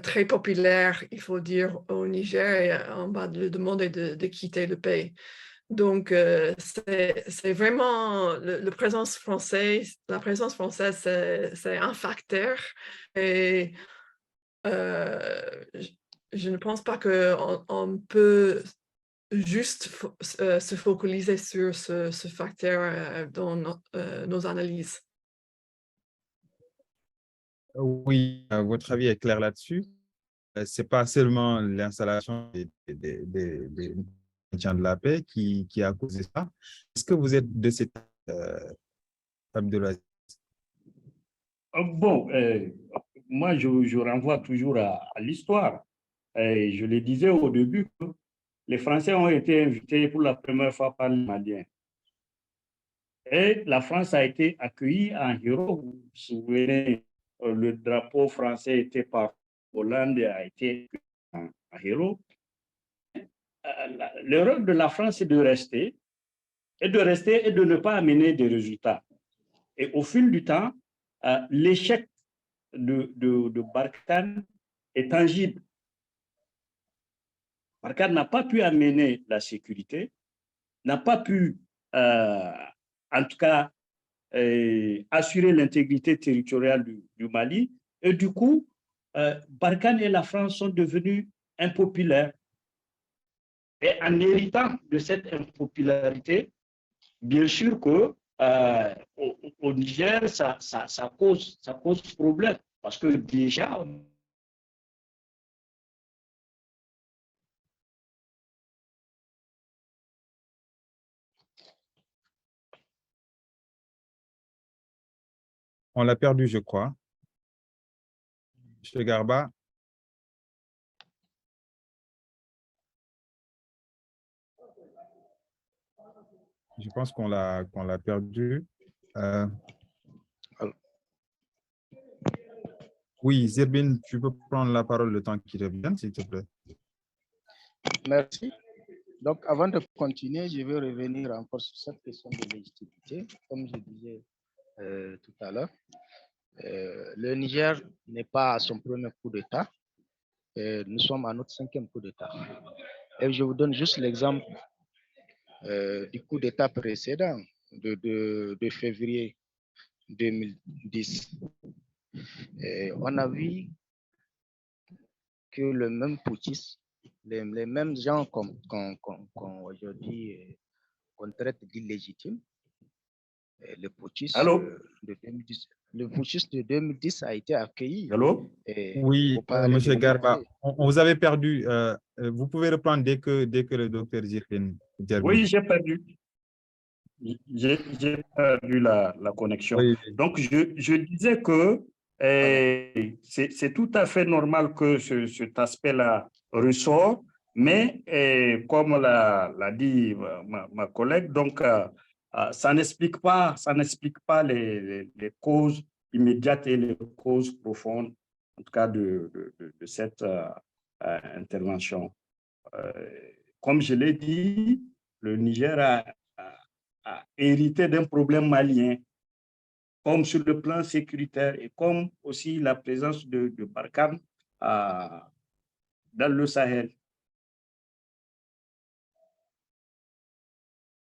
très populaire, il faut dire, au Niger, et on va lui demander de quitter le pays. Donc, c'est vraiment la présence française, c'est un facteur. Et je ne pense pas qu'on peut juste se focaliser sur ce facteur dans nos analyses. Oui, votre avis est clair là-dessus. Ce n'est pas seulement l'installation des maintien de la paix qui a causé ça. Est-ce que vous êtes de cette Abdelaziz? Bon, moi, je renvoie toujours à l'histoire. Je le disais au début, que les Français ont été invités pour la première fois par les Maliens. Et la France a été accueillie en héros. Vous vous souvenez, le drapeau français était par Hollande, a été à Hélo. Le rôle de la France est de rester, et de ne pas amener des résultats. Et au fil du temps, l'échec de Barkhane est tangible. Barkhane n'a pas pu amener la sécurité, n'a pas pu, en tout cas, assurer l'intégrité territoriale du Mali. Et du coup, Barkhane et la France sont devenus impopulaires. Et en héritant de cette impopularité, bien sûr que au Niger, ça cause problème. Parce que déjà, On l'a perdu, je crois. Monsieur Garba. Je pense qu'on l'a perdu. Oui, Zerbin, tu peux prendre la parole le temps qu'il revienne, s'il te plaît. Merci. Donc, avant de continuer, je vais revenir encore sur cette question de légitimité. Comme je disais tout à l'heure, le Niger n'est pas à son premier coup d'État. Nous sommes à notre 5e coup d'État. Et je vous donne juste l'exemple du coup d'État précédent de février 2010. On a vu que le même putschiste, les mêmes gens qu'on aujourd'hui qu'on traite d'illégitimes, le putschiste de 2010. Le putschiste de 2010 a été accueilli. Oui, monsieur Garba, on vous avait perdu. Vous pouvez reprendre dès que le docteur Zerbin. Oui, j'ai perdu. J'ai perdu la connexion. Oui. Donc, je disais que c'est tout à fait normal que cet aspect-là ressort, mais comme l'a dit ma collègue, donc ça n'explique pas les causes immédiates et les causes profondes, en tout cas de cette intervention. Comme je l'ai dit, le Niger a hérité d'un problème malien, comme sur le plan sécuritaire et comme aussi la présence de Barkhane dans le Sahel.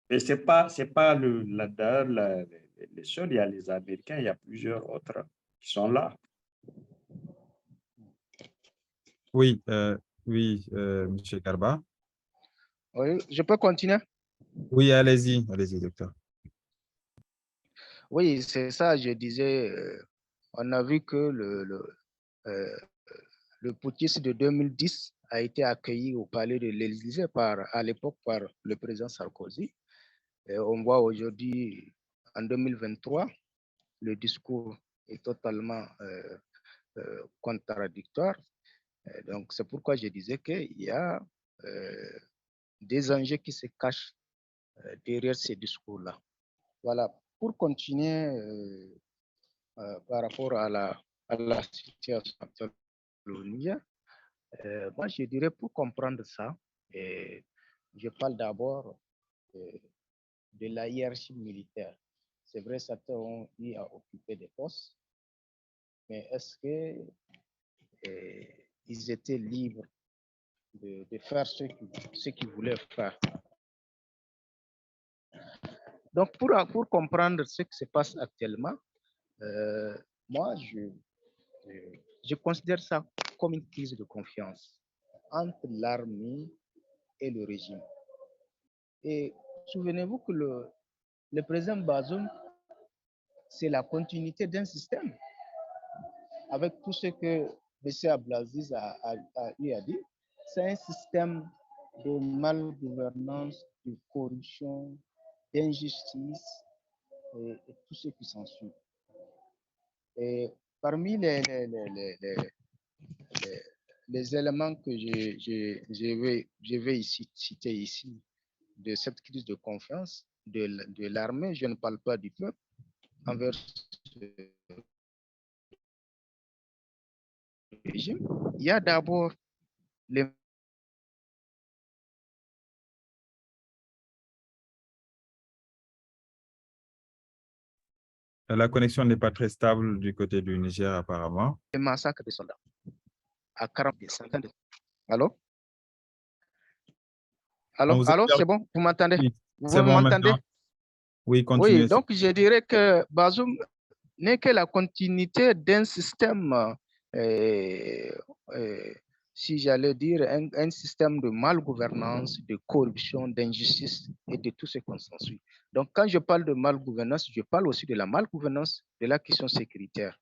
Et ce n'est pas les seuls, il y a les Américains, il y a plusieurs autres qui sont là. Oui, oui, monsieur Garba. Oui, je peux continuer? Oui, allez-y, docteur. Oui, c'est ça, je disais, on a vu que le putschiste de 2010 a été accueilli au palais de l'Élysée à l'époque par le président Sarkozy. Et on voit aujourd'hui, en 2023, le discours est totalement contradictoire. Donc, c'est pourquoi je disais qu'il y a des enjeux qui se cachent derrière ces discours-là. Voilà. Pour continuer par rapport à la situation actuelle au Niger, moi je dirais pour comprendre ça, je parle d'abord de la hiérarchie militaire. C'est vrai, certains ont eu à occuper des postes, mais est-ce que ils étaient libres de faire ce qu'ils voulaient faire? Donc, pour comprendre ce qui se passe actuellement, moi, je considère ça comme une crise de confiance entre l'armée et le régime. Et souvenez-vous que le président Bazoum, c'est la continuité d'un système. Avec tout ce que M. Abdelaziz a dit, c'est un système de malgouvernance, de corruption, d'injustice et tout ce qui s'ensuit. Et parmi les éléments que je vais ici citer ici de cette crise de confiance de l'armée, je ne parle pas du peuple, envers le régime. Il y a d'abord La connexion n'est pas très stable du côté du Niger, apparemment. les massacres des soldats à 40 centaines de... Allô? On vous a Allô, perdu. c'est bon? Vous m'entendez? Oui, Vous c'est bon m'entendez? maintenant. Oui, Oui, continuez. donc je dirais que Bazoum n'est que la continuité d'un système, si j'allais dire, un système de malgouvernance, de corruption, d'injustice et de tout ce qu'on s'ensuit. Donc, quand je parle de malgouvernance, je parle aussi de la malgouvernance de la question sécuritaire.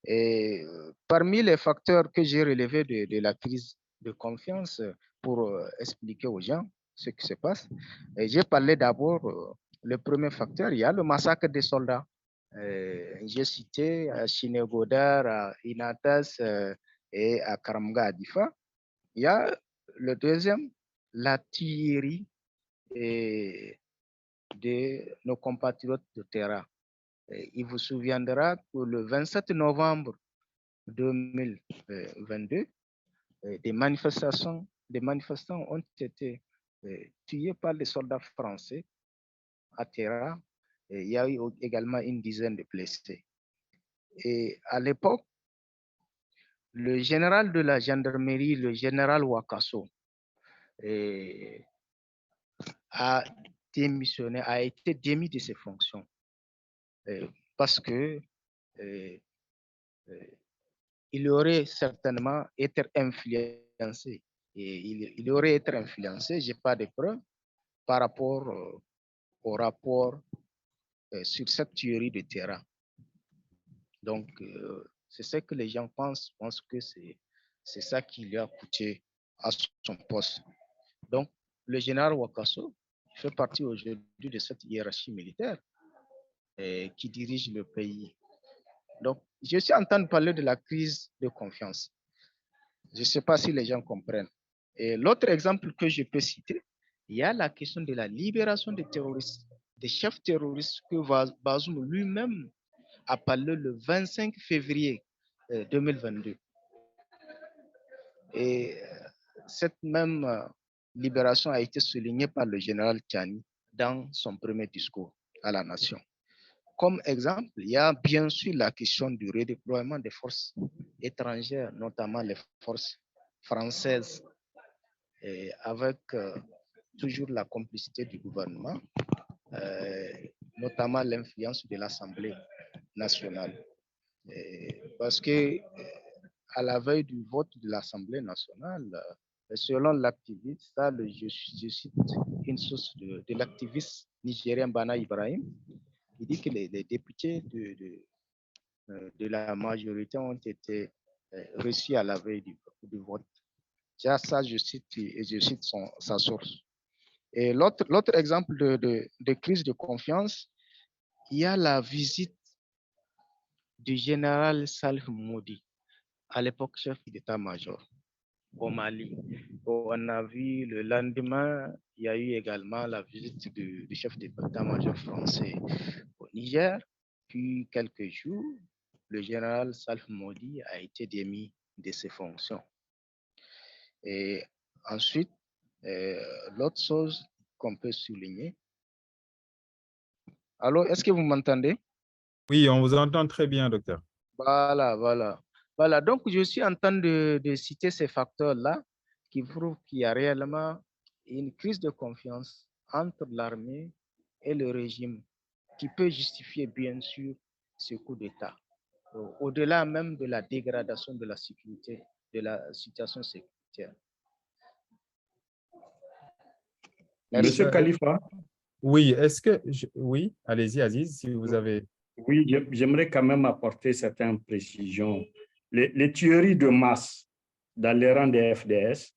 Et parmi les facteurs que j'ai relevés de la crise de confiance pour expliquer aux gens ce qui se passe, j'ai parlé d'abord, le premier facteur, il y a le massacre des soldats. J'ai cité à Chinegodar, à Inatas et à Karamga à Difa. Il y a le deuxième, la tuerie de nos compatriotes de terrain. Il vous souviendra que le 27 novembre 2022, des manifestants ont été tués par les soldats français à Terra. Il y a eu également une dizaine de blessés. Et à l'époque, le général de la gendarmerie, le général Wakaso, a démissionné, a été démis de ses fonctions parce que il aurait certainement été influencé. Et il aurait été influencé, je n'ai pas de preuves, par rapport au rapport sur cette tuerie de terrain. Donc, c'est ce que les gens pensent que c'est ça qui lui a coûté à son poste. Donc, le général Wakaso fait partie aujourd'hui de cette hiérarchie militaire qui dirige le pays. Donc, je suis en train de parler de la crise de confiance. Je ne sais pas si les gens comprennent. Et l'autre exemple que je peux citer, il y a la question de la libération des terroristes, des chefs terroristes que Bazoum lui-même a parlé le 25 février 2022. Et cette même libération a été soulignée par le général Tchani dans son premier discours à la nation. Comme exemple, il y a bien sûr la question du redéploiement des forces étrangères, notamment les forces françaises, et avec toujours la complicité du gouvernement, notamment l'influence de l'Assemblée nationale. Parce que à la veille du vote de l'Assemblée nationale, selon l'activiste, je cite une source de l'activiste nigérien Bana Ibrahim, il dit que les députés de la majorité ont été reçus à la veille du vote. Ça, je cite sa source. Et l'autre exemple de crise de confiance, il y a la visite du général Salih Moudi, à l'époque chef d'état-major au Mali. On a vu le lendemain, il y a eu également la visite du chef d'état-major français au Niger. Puis quelques jours, le général Salih Moudi a été démis de ses fonctions. Et ensuite, l'autre chose qu'on peut souligner. Allô, est-ce que vous m'entendez? Oui, on vous entend très bien, docteur. Voilà, donc je suis en train de citer ces facteurs-là qui prouvent qu'il y a réellement une crise de confiance entre l'armée et le régime qui peut justifier bien sûr ce coup d'État, au-delà même de la dégradation de la sécurité, de la situation sécuritaire. Monsieur Khalifa. Oui, oui, allez-y, Aziz, si vous avez... Oui, j'aimerais quand même apporter certaines précisions. Les tueries de masse dans les rangs des FDS,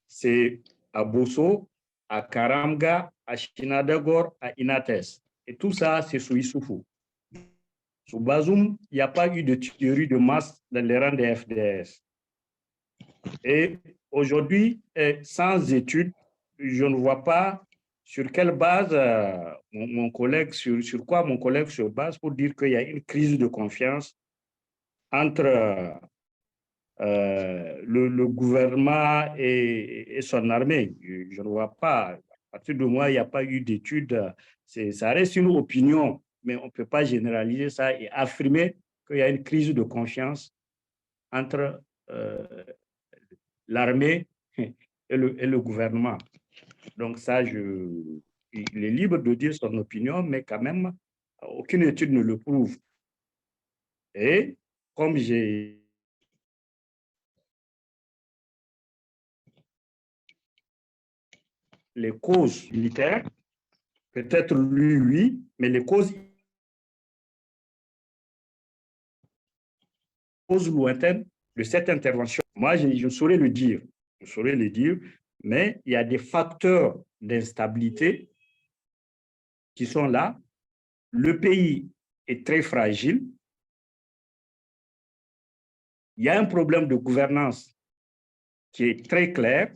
c'est à Bosso, à Karamga, à Chinadegor, à Inates. Et tout ça, c'est sous Issoufou. Sous Bazoum, il n'y a pas eu de tuerie de masse dans les rangs des FDS. Et aujourd'hui, sans études, je ne vois pas sur quelle base mon collègue, sur quoi mon collègue se base pour dire qu'il y a une crise de confiance entre le gouvernement et son armée. Je ne vois pas. À partir de moi, il n'y a pas eu d'études. Ça reste une opinion, mais on ne peut pas généraliser ça et affirmer qu'il y a une crise de confiance entre l'armée et le gouvernement. Donc ça, il est libre de dire son opinion, mais quand même, aucune étude ne le prouve. Et comme j'ai les causes militaires, peut-être lui, oui, mais les causes lointaines de cette intervention, moi, je saurais le dire. Je saurais le dire, mais il y a des facteurs d'instabilité qui sont là. Le pays est très fragile. Il y a un problème de gouvernance qui est très clair.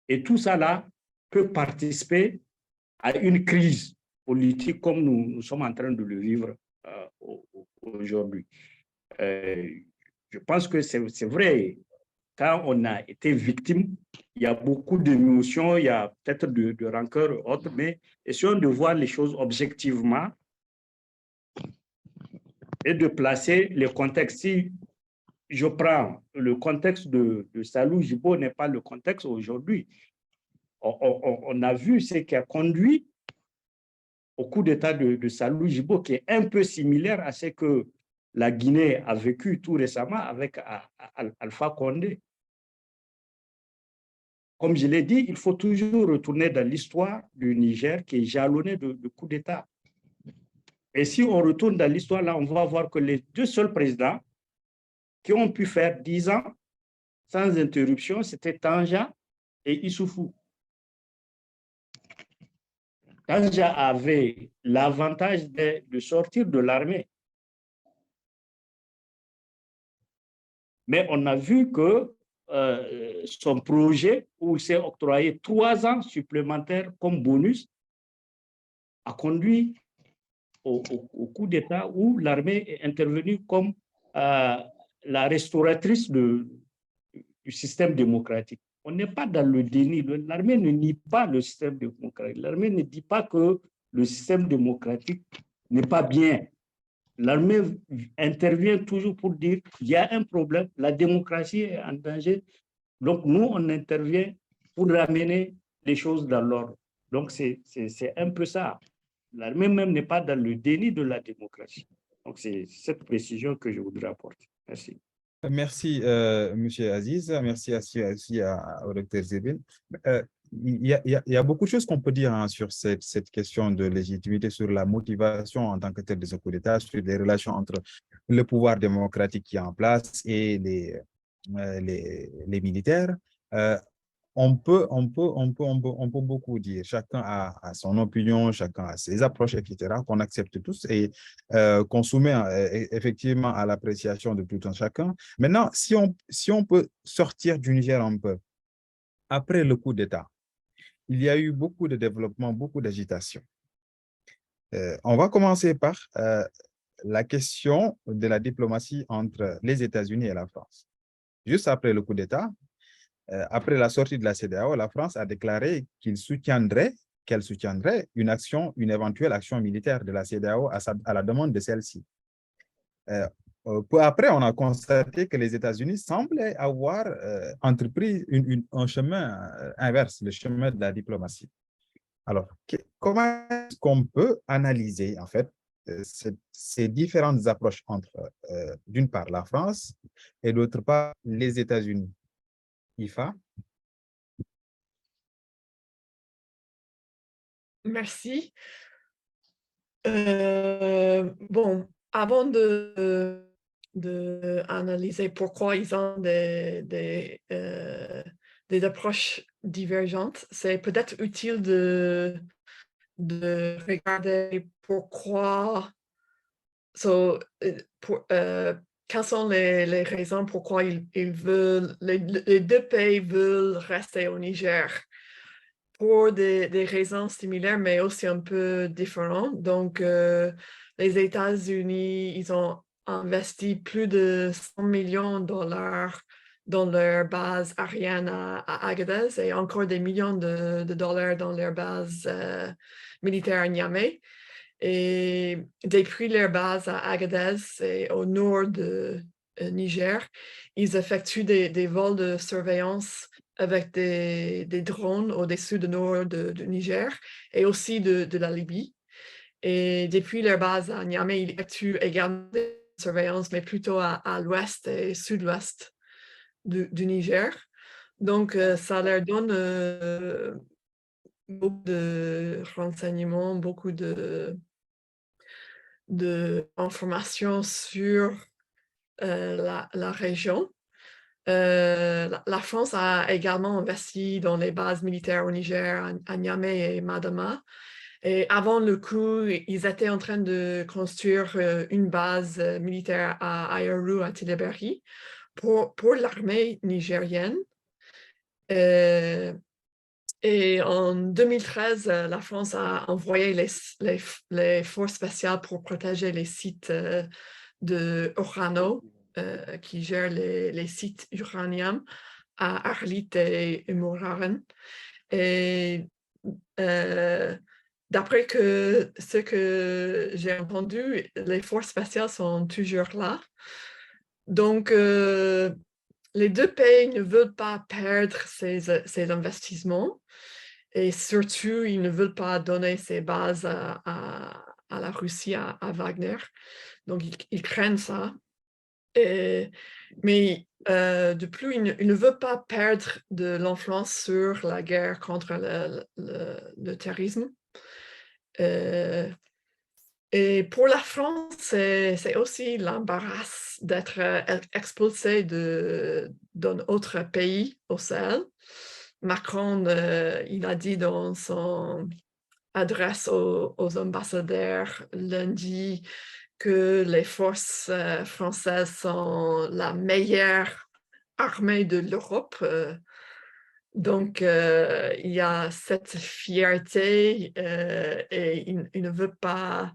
Et tout ça là peut participer à une crise politique comme nous sommes en train de le vivre aujourd'hui. Je pense que c'est vrai, quand on a été victime, il y a beaucoup d'émotions, il y a peut-être de rancœur autres, mais essayons de voir les choses objectivement et de placer les contextes. Si je prends le contexte de Salou Jibo, n'est pas le contexte aujourd'hui. On a vu ce qui a conduit au coup d'État de Salou Jibo, qui est un peu similaire à ce que la Guinée a vécu tout récemment avec Alpha Condé. Comme je l'ai dit, il faut toujours retourner dans l'histoire du Niger qui est jalonnée de coups d'État. Et si on retourne dans l'histoire, là, on va voir que les deux seuls présidents qui ont pu faire 10 ans sans interruption, c'était Tanja et Issoufou. Tanja avait l'avantage de sortir de l'armée. Mais on a vu que son projet, où il s'est octroyé 3 ans supplémentaires comme bonus, a conduit au coup d'État où l'armée est intervenue comme la restauratrice du système démocratique. On n'est pas dans le déni. L'armée ne nie pas le système démocratique. L'armée ne dit pas que le système démocratique n'est pas bien. L'armée intervient toujours pour dire qu'il y a un problème, la démocratie est en danger. Donc, nous, on intervient pour ramener les choses dans l'ordre. Donc, c'est un peu ça. L'armée même n'est pas dans le déni de la démocratie. Donc, c'est cette précision que je voudrais apporter. Merci. Merci, M. Aziz. Merci aussi au Dr Zébine. Il y a beaucoup de choses qu'on peut dire sur cette question de légitimité, sur la motivation en tant que telle des coups d'État, sur les relations entre le pouvoir démocratique qui est en place et les militaires. On peut beaucoup dire. Chacun a son opinion, chacun a ses approches, etc., qu'on accepte tous et qu'on soumet effectivement à l'appréciation de tout un chacun. Maintenant, si on peut sortir du Niger un peu, après le coup d'État, il y a eu beaucoup de développement, beaucoup d'agitation. On va commencer par la question de la diplomatie entre les États-Unis et la France. Juste après le coup d'État, après la sortie de la CEDEAO, la France a déclaré qu'elle soutiendrait une éventuelle action militaire de la CEDEAO à la demande de celle-ci. Peu après, on a constaté que les États-Unis semblaient avoir entrepris un chemin inverse, le chemin de la diplomatie. Alors, comment est-ce qu'on peut analyser, en fait, ces différentes approches entre, d'une part, la France et d'autre part, les États-Unis? IFA? Merci. Bon, avant de analyser pourquoi ils ont des approches divergentes, c'est peut-être utile de regarder pourquoi, quelles sont les raisons pourquoi ils veulent, les deux pays veulent rester au Niger, pour des raisons similaires, mais aussi un peu différentes. Donc, les États-Unis, ils ont investi plus de 100 millions de dollars dans leur base aérienne à Agadez et encore des millions de dollars dans leur base militaire à Niamey. Et depuis leur base à Agadez et au nord de Niger, ils effectuent des vols de surveillance avec des drones au-dessus du nord de Niger et aussi de la Libye. Et depuis leur base à Niamey, ils effectuent également des surveillances, mais plutôt à l'ouest et sud-ouest du Niger. Donc, ça leur donne beaucoup de renseignements, beaucoup d'informations sur la région. La France a également investi dans les bases militaires au Niger, à Niamey et Madama. Et avant le coup, ils étaient en train de construire une base militaire à Ayaru, à Tilbury, pour l'armée nigérienne. Et en 2013, la France a envoyé les forces spéciales pour protéger les sites de Orano, qui gèrent les sites uraniens à Arlit et Muraren. Et d'après ce que j'ai entendu, les forces spéciales sont toujours là. Donc, les deux pays ne veulent pas perdre ces investissements et surtout, ils ne veulent pas donner ces bases à la Russie, à Wagner. Donc, ils craignent ça. Mais de plus, ils ne veulent pas perdre de l'influence sur la guerre contre le terrorisme. Et pour la France, c'est aussi l'embarras d'être expulsé d'un autre pays au Sahel. Macron, il a dit dans son adresse aux ambassadeurs lundi que les forces françaises sont la meilleure armée de l'Europe. Donc, il y a cette fierté et il ne veut pas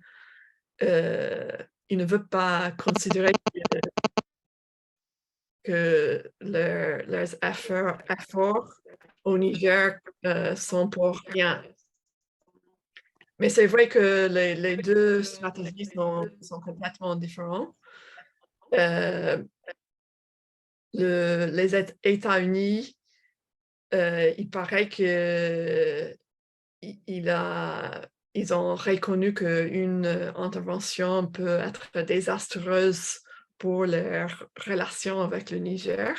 considérer que leurs efforts au Niger sont pour rien. Mais c'est vrai que les deux stratégies sont complètement différentes. Les États-Unis, il paraît qu'ils ont reconnu qu'une intervention peut être désastreuse pour leurs relations avec le Niger.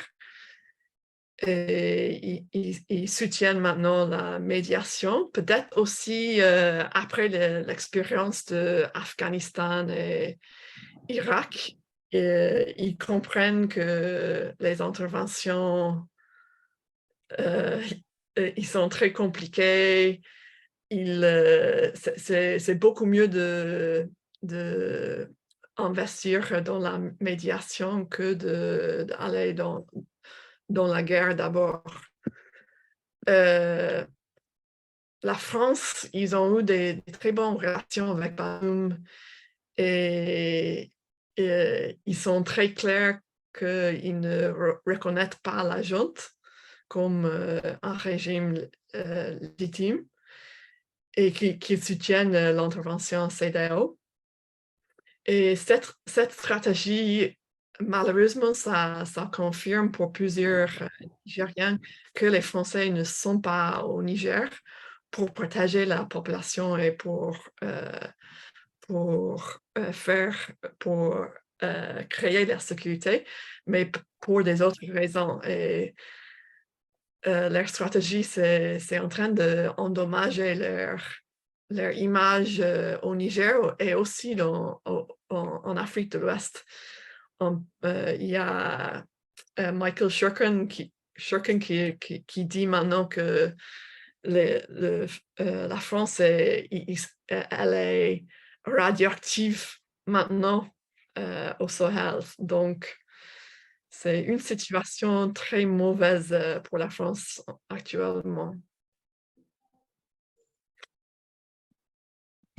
Et ils soutiennent maintenant la médiation, peut-être aussi après l'expérience d'Afghanistan et Irak. Ils comprennent que les interventions, ils sont très compliquées. C'est beaucoup mieux de investir dans la médiation que d'aller dans la guerre d'abord. La France, ils ont eu des très bonnes relations avec Bazoum et ils sont très clairs qu'ils ne reconnaissent pas la junte comme un régime légitime et qu'ils soutiennent l'intervention CEDEAO. Et cette stratégie, malheureusement, ça confirme pour plusieurs Nigériens que les Français ne sont pas au Niger pour protéger la population et pour créer la sécurité, mais pour des autres raisons. Et leur stratégie, c'est en train d'endommager leur image au Niger et aussi en Afrique de l'Ouest. Il y a Michael Shurkin qui dit maintenant que la France, elle est radioactive maintenant au Sahel. Donc, c'est une situation très mauvaise pour la France actuellement.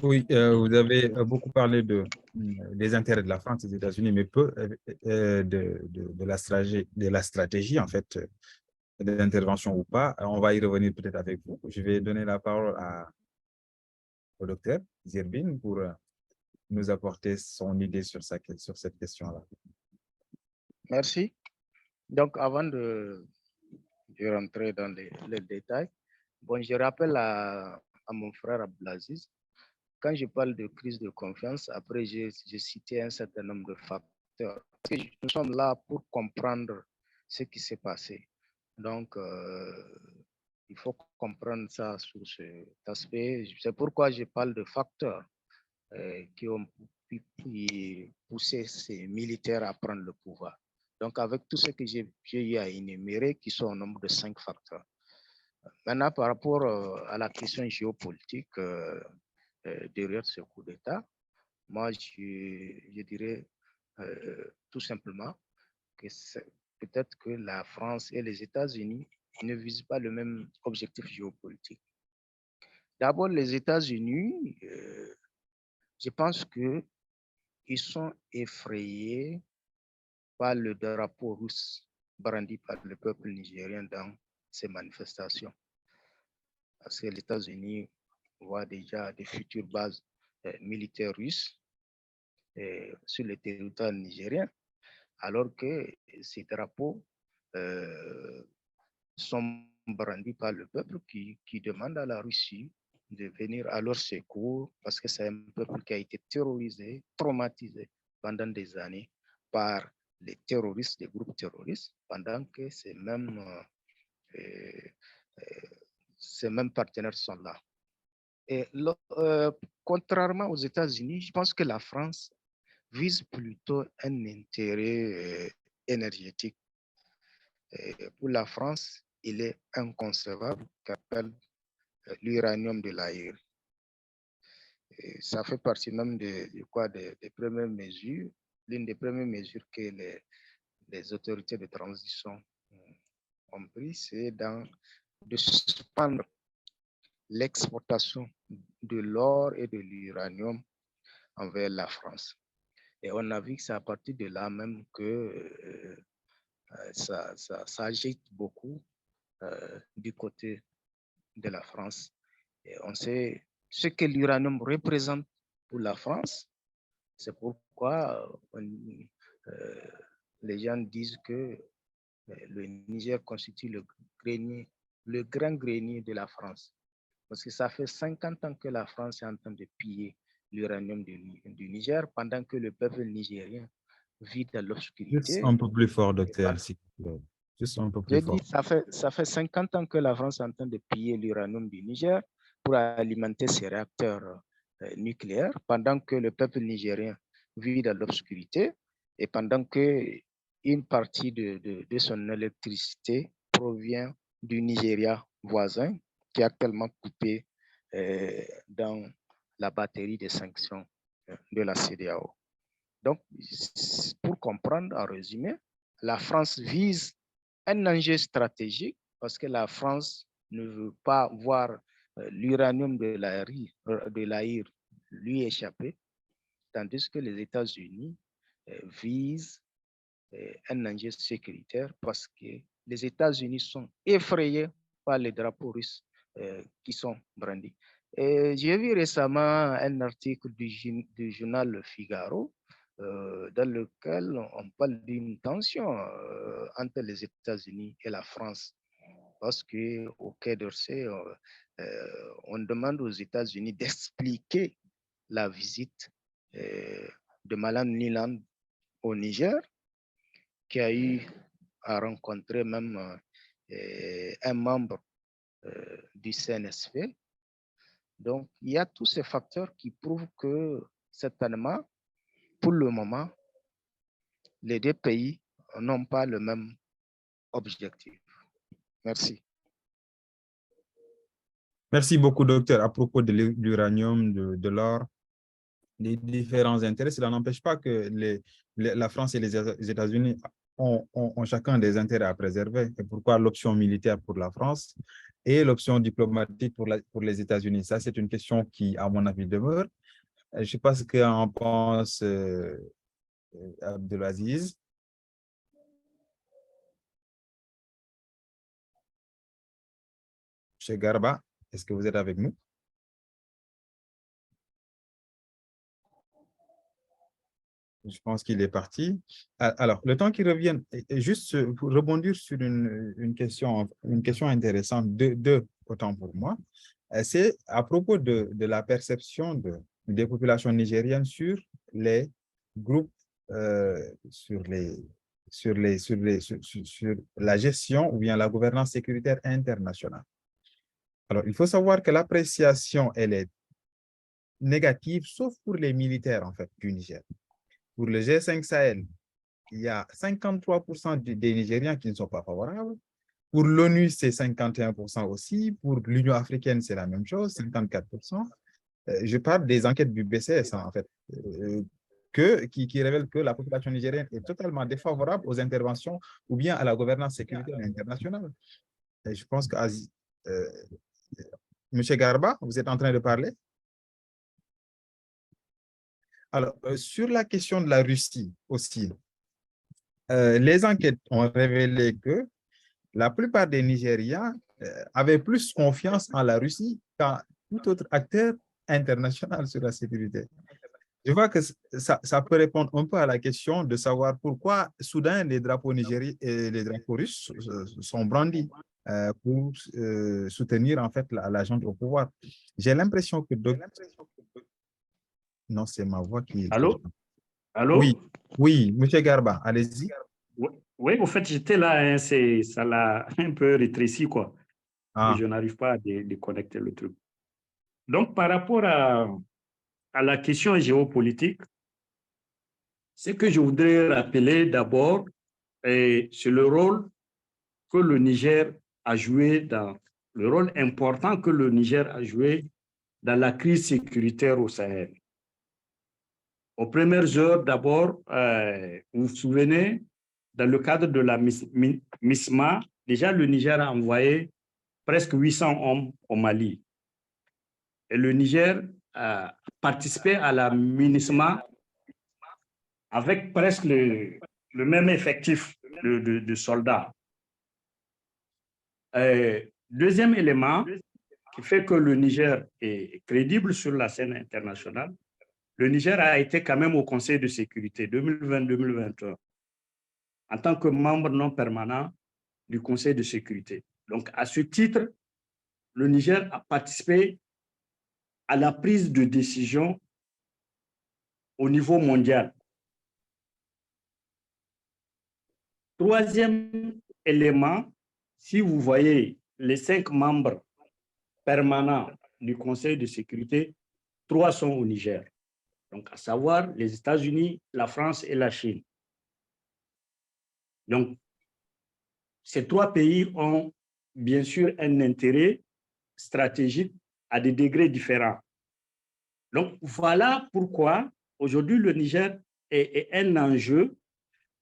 Oui, vous avez beaucoup parlé des intérêts de la France et des États-Unis, mais peu de la stratégie, en fait, d'intervention ou pas. On va y revenir peut-être avec vous. Je vais donner la parole au docteur Zirbin pour nous apporter son idée sur cette question-là. Merci. Donc, avant de rentrer dans les détails, bon, je rappelle à mon frère Abdelaziz, quand je parle de crise de confiance, après, j'ai cité un certain nombre de facteurs. Nous sommes là pour comprendre ce qui s'est passé. Donc, il faut comprendre ça sur cet aspect. C'est pourquoi je parle de facteurs qui ont poussé ces militaires à prendre le pouvoir. Donc, avec tout ce que j'ai eu à énumérer, qui sont au nombre de 5 facteurs. Maintenant, par rapport à la question géopolitique derrière ce coup d'État, moi, je dirais tout simplement que peut-être que la France et les États-Unis ne visent pas le même objectif géopolitique. D'abord, les États-Unis, je pense qu'ils sont effrayés par le drapeau russe brandi par le peuple nigérien dans ces manifestations. Parce que les États-Unis voient déjà des futures bases militaires russes sur le territoire nigérien, alors que ces drapeaux sont brandis par le peuple qui demande à la Russie de venir à leur secours parce que c'est un peuple qui a été terrorisé, traumatisé pendant des années par les terroristes, les groupes terroristes, pendant que ces mêmes partenaires sont là. Et contrairement aux États-Unis, je pense que la France vise plutôt un intérêt énergétique. Et pour la France, il est inconcevable qu'appelle l'uranium de l'Aïr. Ça fait partie même des premières mesures, l'une des premières mesures que les autorités de transition ont prises, c'est de suspendre l'exportation de l'or et de l'uranium envers la France. Et on a vu que c'est à partir de là même que ça agite beaucoup du côté de la France. Et on sait ce que l'uranium représente pour la France. C'est pourquoi les gens disent que le Niger constitue le grand grenier de la France. Parce que ça fait 50 ans que la France est en train de piller l'uranium du Niger pendant que le peuple nigérien vit dans l'obscurité. Juste un peu plus fort, docteur. Juste un peu plus fort. Dit, ça fait 50 ans que la France est en train de piller l'uranium du Niger pour alimenter ses réacteurs nucléaires pendant que le peuple nigérien vit dans l'obscurité et pendant que une partie de son électricité provient du Nigeria voisin qui est actuellement coupé dans la batterie des sanctions de la CEDEAO. Donc, pour comprendre, en résumé, la France vise un enjeu stratégique parce que la France ne veut pas voir l'uranium de l'Aïr lui échapper, tandis que les États-Unis visent un enjeu sécuritaire parce que les États-Unis sont effrayés par les drapeaux russes qui sont brandis. J'ai vu récemment un article du journal Le Figaro dans lequel on parle d'une tension entre les États-Unis et la France. Parce qu'au Quai d'Orsay, on demande aux États-Unis d'expliquer la visite de Madame Nuland au Niger, qui a eu à rencontrer même un membre du CNSP. Donc, il y a tous ces facteurs qui prouvent que, certainement, pour le moment, les deux pays n'ont pas le même objectif. Merci. Merci beaucoup, docteur. À propos de l'uranium, de l'or, les différents intérêts, cela n'empêche pas que la France et les États-Unis ont chacun des intérêts à préserver. Et pourquoi l'option militaire pour la France et l'option diplomatique pour les États-Unis? Ça, c'est une question qui, à mon avis, demeure. Je ne sais pas ce qu'en pense Abdelaziz. Monsieur Garba, est-ce que vous êtes avec nous? Je pense qu'il est parti. Alors, le temps qu'il revienne, et juste pour rebondir sur une question intéressante, deux autant pour moi, c'est à propos de la perception des populations nigériennes sur les groupes, sur la gestion ou bien la gouvernance sécuritaire internationale. Alors, il faut savoir que l'appréciation, elle est négative, sauf pour les militaires, en fait, du Niger. Pour le G5 Sahel, il y a 53% des Nigériens qui ne sont pas favorables. Pour l'ONU, c'est 51% aussi. Pour l'Union africaine, c'est la même chose, 54%. Je parle des enquêtes du BCS, en fait, qui révèlent que la population nigérienne est totalement défavorable aux interventions ou bien à la gouvernance sécuritaire internationale. Et je pense que M. Garba, vous êtes en train de parler? Alors, sur la question de la Russie aussi, les enquêtes ont révélé que la plupart des Nigériens avaient plus confiance en la Russie qu'en tout autre acteur international sur la sécurité. Je vois que ça peut répondre un peu à la question de savoir pourquoi soudain les drapeaux nigériens et les drapeaux russes sont brandis pour soutenir en fait la junte au pouvoir. J'ai l'impression que... Non, c'est ma voix qui... Allô? Allô? Oui, oui, M. Garba, allez-y. Oui, en fait, j'étais là, hein, ça l'a un peu rétréci, quoi. Ah. Et je n'arrive pas à déconnecter le truc. Donc, par rapport à la question géopolitique, ce que je voudrais rappeler d'abord, c'est le rôle que le Niger a joué le rôle important que le Niger a joué dans la crise sécuritaire au Sahel. Aux premières heures, d'abord, vous vous souvenez, dans le cadre de la MISMA, déjà le Niger a envoyé presque 800 hommes au Mali. Et le Niger a participé à la MINUSMA avec presque le même effectif de soldats. Deuxième élément qui fait que le Niger est crédible sur la scène internationale, le Niger a été quand même au Conseil de sécurité 2020-2021 en tant que membre non permanent du Conseil de sécurité. Donc, à ce titre, le Niger a participé à la prise de décision au niveau mondial. Troisième élément, si vous voyez les 5 membres permanents du Conseil de sécurité, 3 sont au Niger. Donc, à savoir les États-Unis, la France et la Chine. Donc, ces 3 pays ont bien sûr un intérêt stratégique à des degrés différents. Donc, voilà pourquoi aujourd'hui le Niger est un enjeu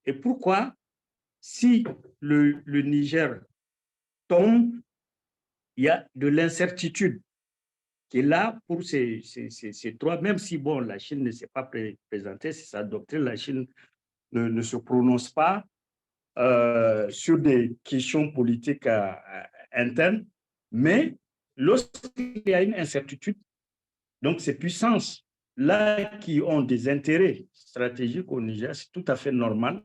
et pourquoi si le Niger tombe, il y a de l'incertitude qui est là pour ces 3, même si bon, la Chine ne s'est pas présentée, c'est sa doctrine, la Chine ne se prononce pas sur des questions politiques internes, mais lorsqu'il y a une incertitude, donc ces puissances-là qui ont des intérêts stratégiques au Niger, c'est tout à fait normal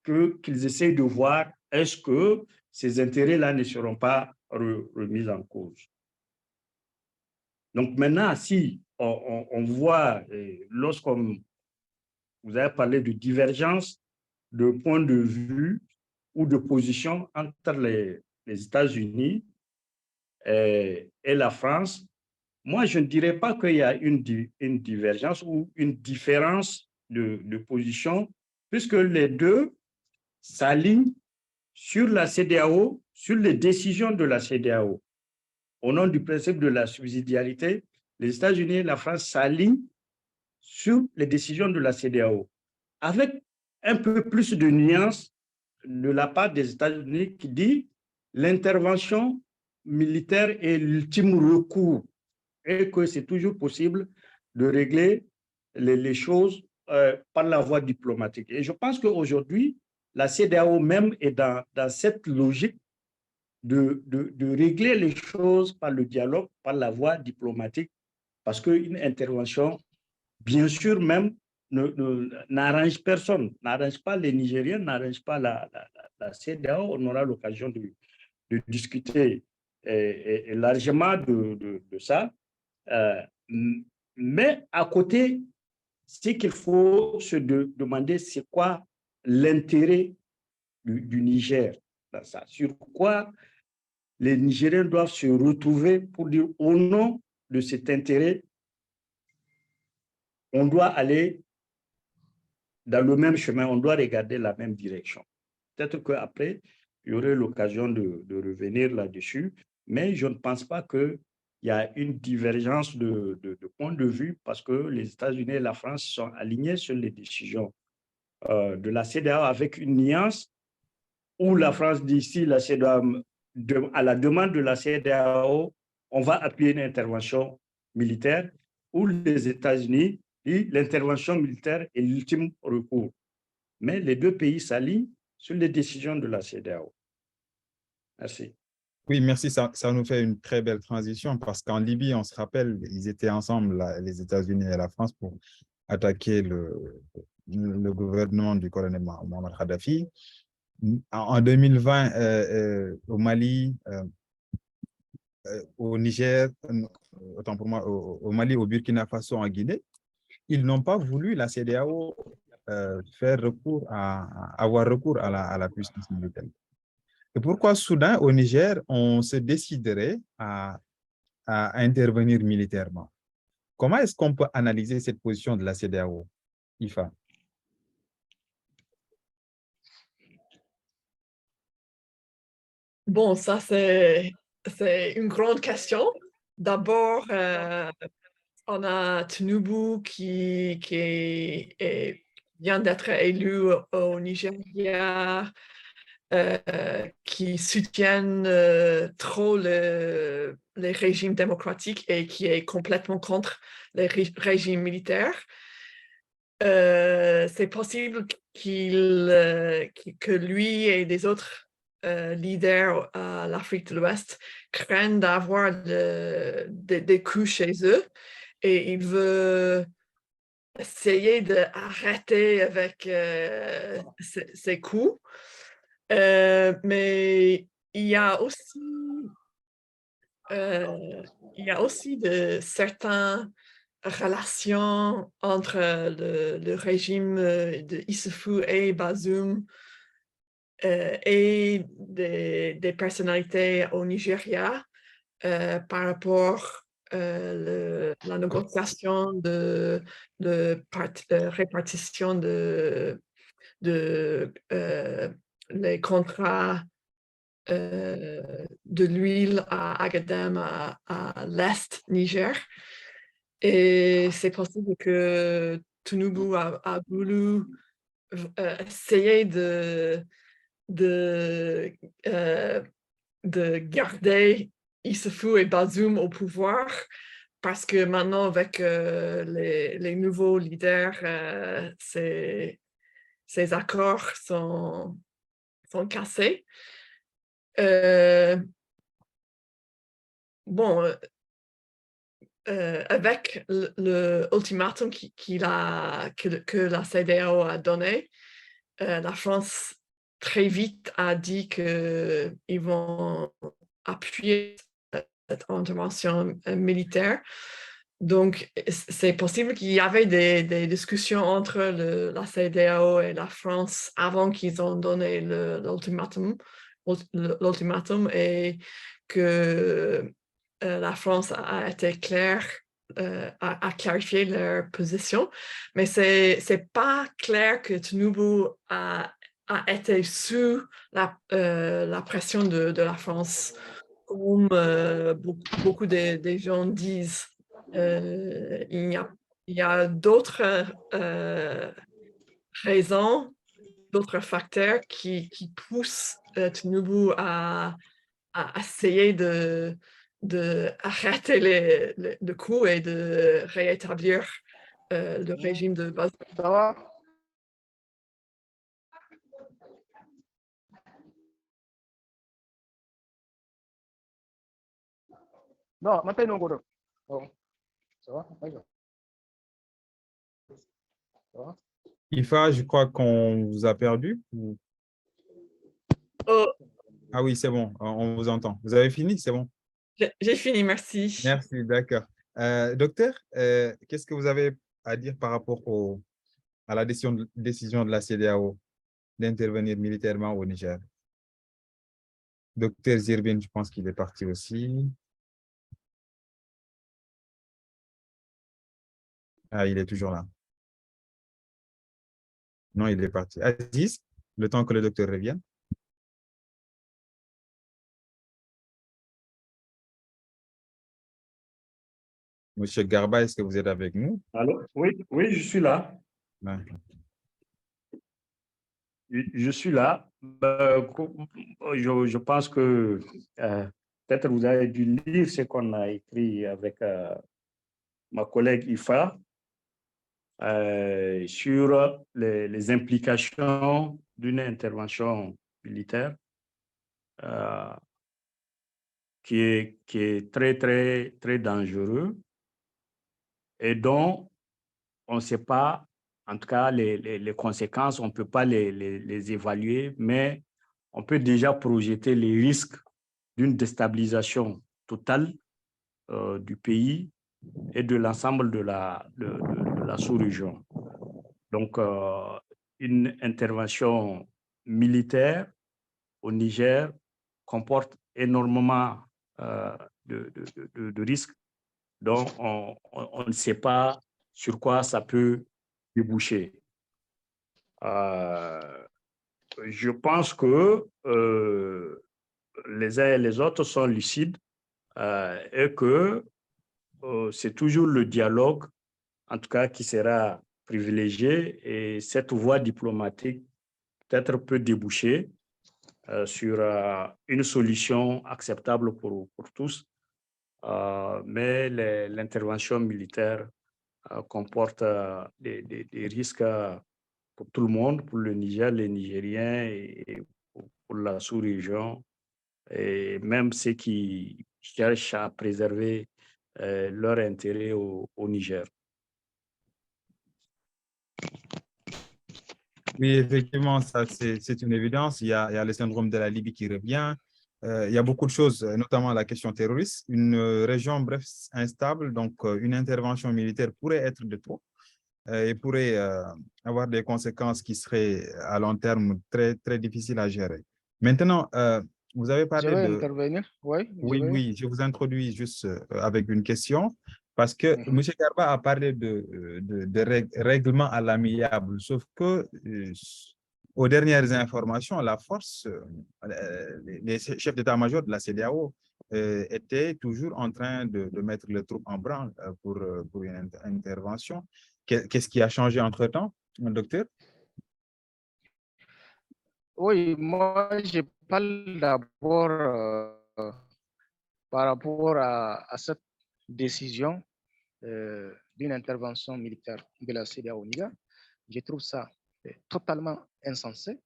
qu'ils essayent de voir est-ce que ces intérêts-là ne seront pas remis en cause. Donc maintenant, si on voit, lorsqu'on vous avez parlé de divergence de point de vue ou de position entre les États-Unis et la France, moi, je ne dirais pas qu'il y a une divergence ou une différence de position, puisque les deux s'alignent sur la CEDEAO, sur les décisions de la CEDEAO. Au nom du principe de la subsidiarité, les États-Unis et la France s'alignent sur les décisions de la CEDEAO, avec un peu plus de nuance de la part des États-Unis qui dit l'intervention militaire est l'ultime recours et que c'est toujours possible de régler les choses par la voie diplomatique. Et je pense qu'aujourd'hui, la CEDEAO même est dans cette logique de régler les choses par le dialogue, par la voie diplomatique, parce qu'une intervention, bien sûr, même, n'arrange personne, n'arrange pas les Nigériens, n'arrange pas la CEDEAO. On aura l'occasion de discuter largement de ça. Mais à côté, ce qu'il faut se demander, c'est quoi l'intérêt du Niger dans ça? Sur quoi les Nigériens doivent se retrouver pour dire au nom de cet intérêt, on doit aller dans le même chemin, on doit regarder la même direction. Peut-être qu'après, il y aurait l'occasion de revenir là-dessus, mais je ne pense pas qu'il y a une divergence de point de vue parce que les États-Unis et la France sont alignés sur les décisions de la CEDEAO avec une nuance où la France dit si la CEDEAO, à la demande de la CEDEAO, on va appuyer une intervention militaire, où les États-Unis disent l'intervention militaire est l'ultime recours. Mais les deux pays s'allient sur les décisions de la CEDEAO. Merci. Oui, merci. Ça nous fait une très belle transition parce qu'en Libye, on se rappelle, ils étaient ensemble, les États-Unis et la France, pour attaquer le gouvernement du colonel Mohamed Kadhafi. En 2020, au Mali, au Niger, autant pour moi, au Mali, au Burkina Faso, en Guinée, ils n'ont pas voulu, la CEDEAO, avoir recours à la puissance militaire. Et pourquoi soudain, au Niger, on se déciderait à intervenir militairement? Comment est-ce qu'on peut analyser cette position de la CEDEAO, IFA? Bon, ça, c'est une grande question. D'abord, on a Tinubu qui vient d'être élu au Nigeria, qui soutiennent trop les régimes démocratiques et qui est complètement contre les régimes militaires. C'est possible que lui et des autres leaders à l'Afrique de l'Ouest craignent d'avoir des coups chez eux et il veut essayer d'arrêter avec ces coups. Mais il y a aussi de certaines relations entre le régime de Issoufou et Bazoum et des personnalités au Nigeria par rapport à la négociation de répartition de les contrats de l'huile à Agadem, à l'est Niger. Et c'est possible que Tinubu a voulu essayer de garder Issoufou et Bazoum au pouvoir parce que maintenant, avec les nouveaux leaders, ces accords sont cassés. Bon, avec l'ultimatum que la CEDEAO a donné, la France très vite a dit qu'ils vont appuyer cette intervention militaire. Donc, c'est possible qu'il y avait des discussions entre la CEDEAO et la France avant qu'ils ont donné l'ultimatum et que la France a été claire, a clarifié leur position. Mais c'est pas clair que Tinubu a été sous la pression de la France, comme beaucoup des gens disent. Il y a d'autres raisons d'autres facteurs qui poussent Tinubu à essayer de arrêter le coup et de rétablir le régime de base. Ça va? Non, maintenant, non. Ça va? Ça va? Ifa, je crois qu'on vous a perdu. Oh, Ah oui, c'est bon, on vous entend. Vous avez fini, c'est bon. j'ai fini, merci. Merci, d'accord. Docteur, qu'est-ce que vous avez à dire par rapport à la décision de la CEDEAO d'intervenir militairement au Niger? Docteur Zirbin, je pense qu'il est parti aussi. Ah, il est toujours là. Non, il est parti. Aziz, le temps que le docteur revienne. Monsieur Garba, est-ce que vous êtes avec nous? Allô? Oui, oui, je suis là. Ah. Je suis là. Je pense que peut-être vous avez dû lire ce qu'on a écrit avec ma collègue Ifa sur les implications d'une intervention militaire qui est très, très, très dangereux et dont on ne sait pas, en tout cas, les conséquences, on ne peut pas les évaluer, mais on peut déjà projeter les risques d'une déstabilisation totale du pays et de l'ensemble de la sous-région. Donc, une intervention militaire au Niger comporte énormément de risques dont on ne sait pas sur quoi ça peut déboucher. Je pense que les uns et les autres sont lucides et que c'est toujours le dialogue, en tout cas, qui sera privilégié et cette voie diplomatique peut-être peut déboucher sur une solution acceptable pour tous. Mais l'intervention militaire comporte des risques pour tout le monde, pour le Niger, les Nigériens et pour la sous-région, et même ceux qui cherchent à préserver leur intérêt au Niger. Oui, effectivement, ça, c'est une évidence. Il y a le syndrome de la Libye qui revient. Il y a beaucoup de choses, notamment la question terroriste. Une région, bref, instable, donc une intervention militaire pourrait être de trop et pourrait avoir des conséquences qui seraient à long terme très, très difficiles à gérer. Maintenant, vous avez Je parlé vais de... intervenir. Oui, Oui, je vous introduis juste avec une question parce que M. Garba a parlé de règlement à l'amiable, sauf que aux dernières informations, la force, les chefs d'état-major de la CEDEAO étaient toujours en train de mettre les troupes en branle pour une intervention. Qu'est-ce qui a changé entre-temps, docteur? Oui, moi, je parle d'abord par rapport à cette décision d'une intervention militaire de la CEDEAO au Niger. Je trouve ça totalement insensé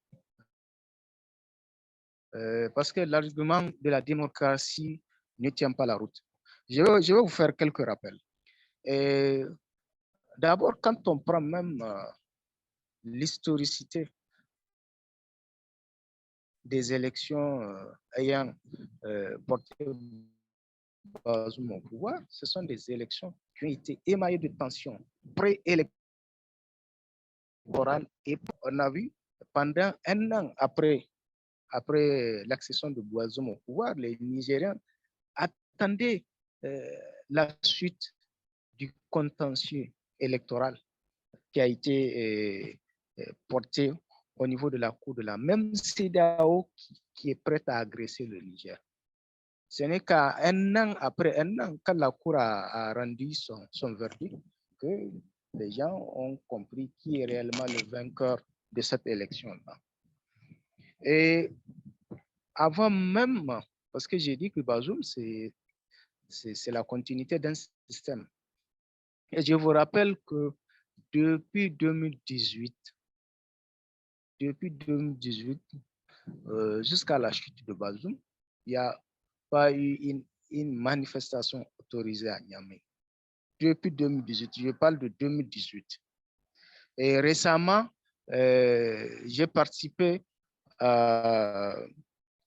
parce que l'argument de la démocratie ne tient pas la route. Je vais vous faire quelques rappels. D'abord, quand on prend même l'historicité des élections ayant porté Bazoum au pouvoir, ce sont des élections qui ont été émaillées de tensions préélectorales. Et on a vu pendant un an après l'accession de Bazoum au pouvoir, les Nigériens attendaient la suite du contentieux électoral qui a été porté au niveau de la Cour de la même CEDEAO qui est prête à agresser le Niger. Ce n'est qu'à un an, après un an, quand la Cour a rendu son verdict, que les gens ont compris qui est réellement le vainqueur de cette élection-là. Et avant même, parce que j'ai dit que Bazoum, c'est la continuité d'un système. Et je vous rappelle que depuis 2018, jusqu'à la chute de Bazoum, il n'y a pas eu une manifestation autorisée à Niamey. Depuis 2018, je parle de 2018. Et récemment, j'ai participé à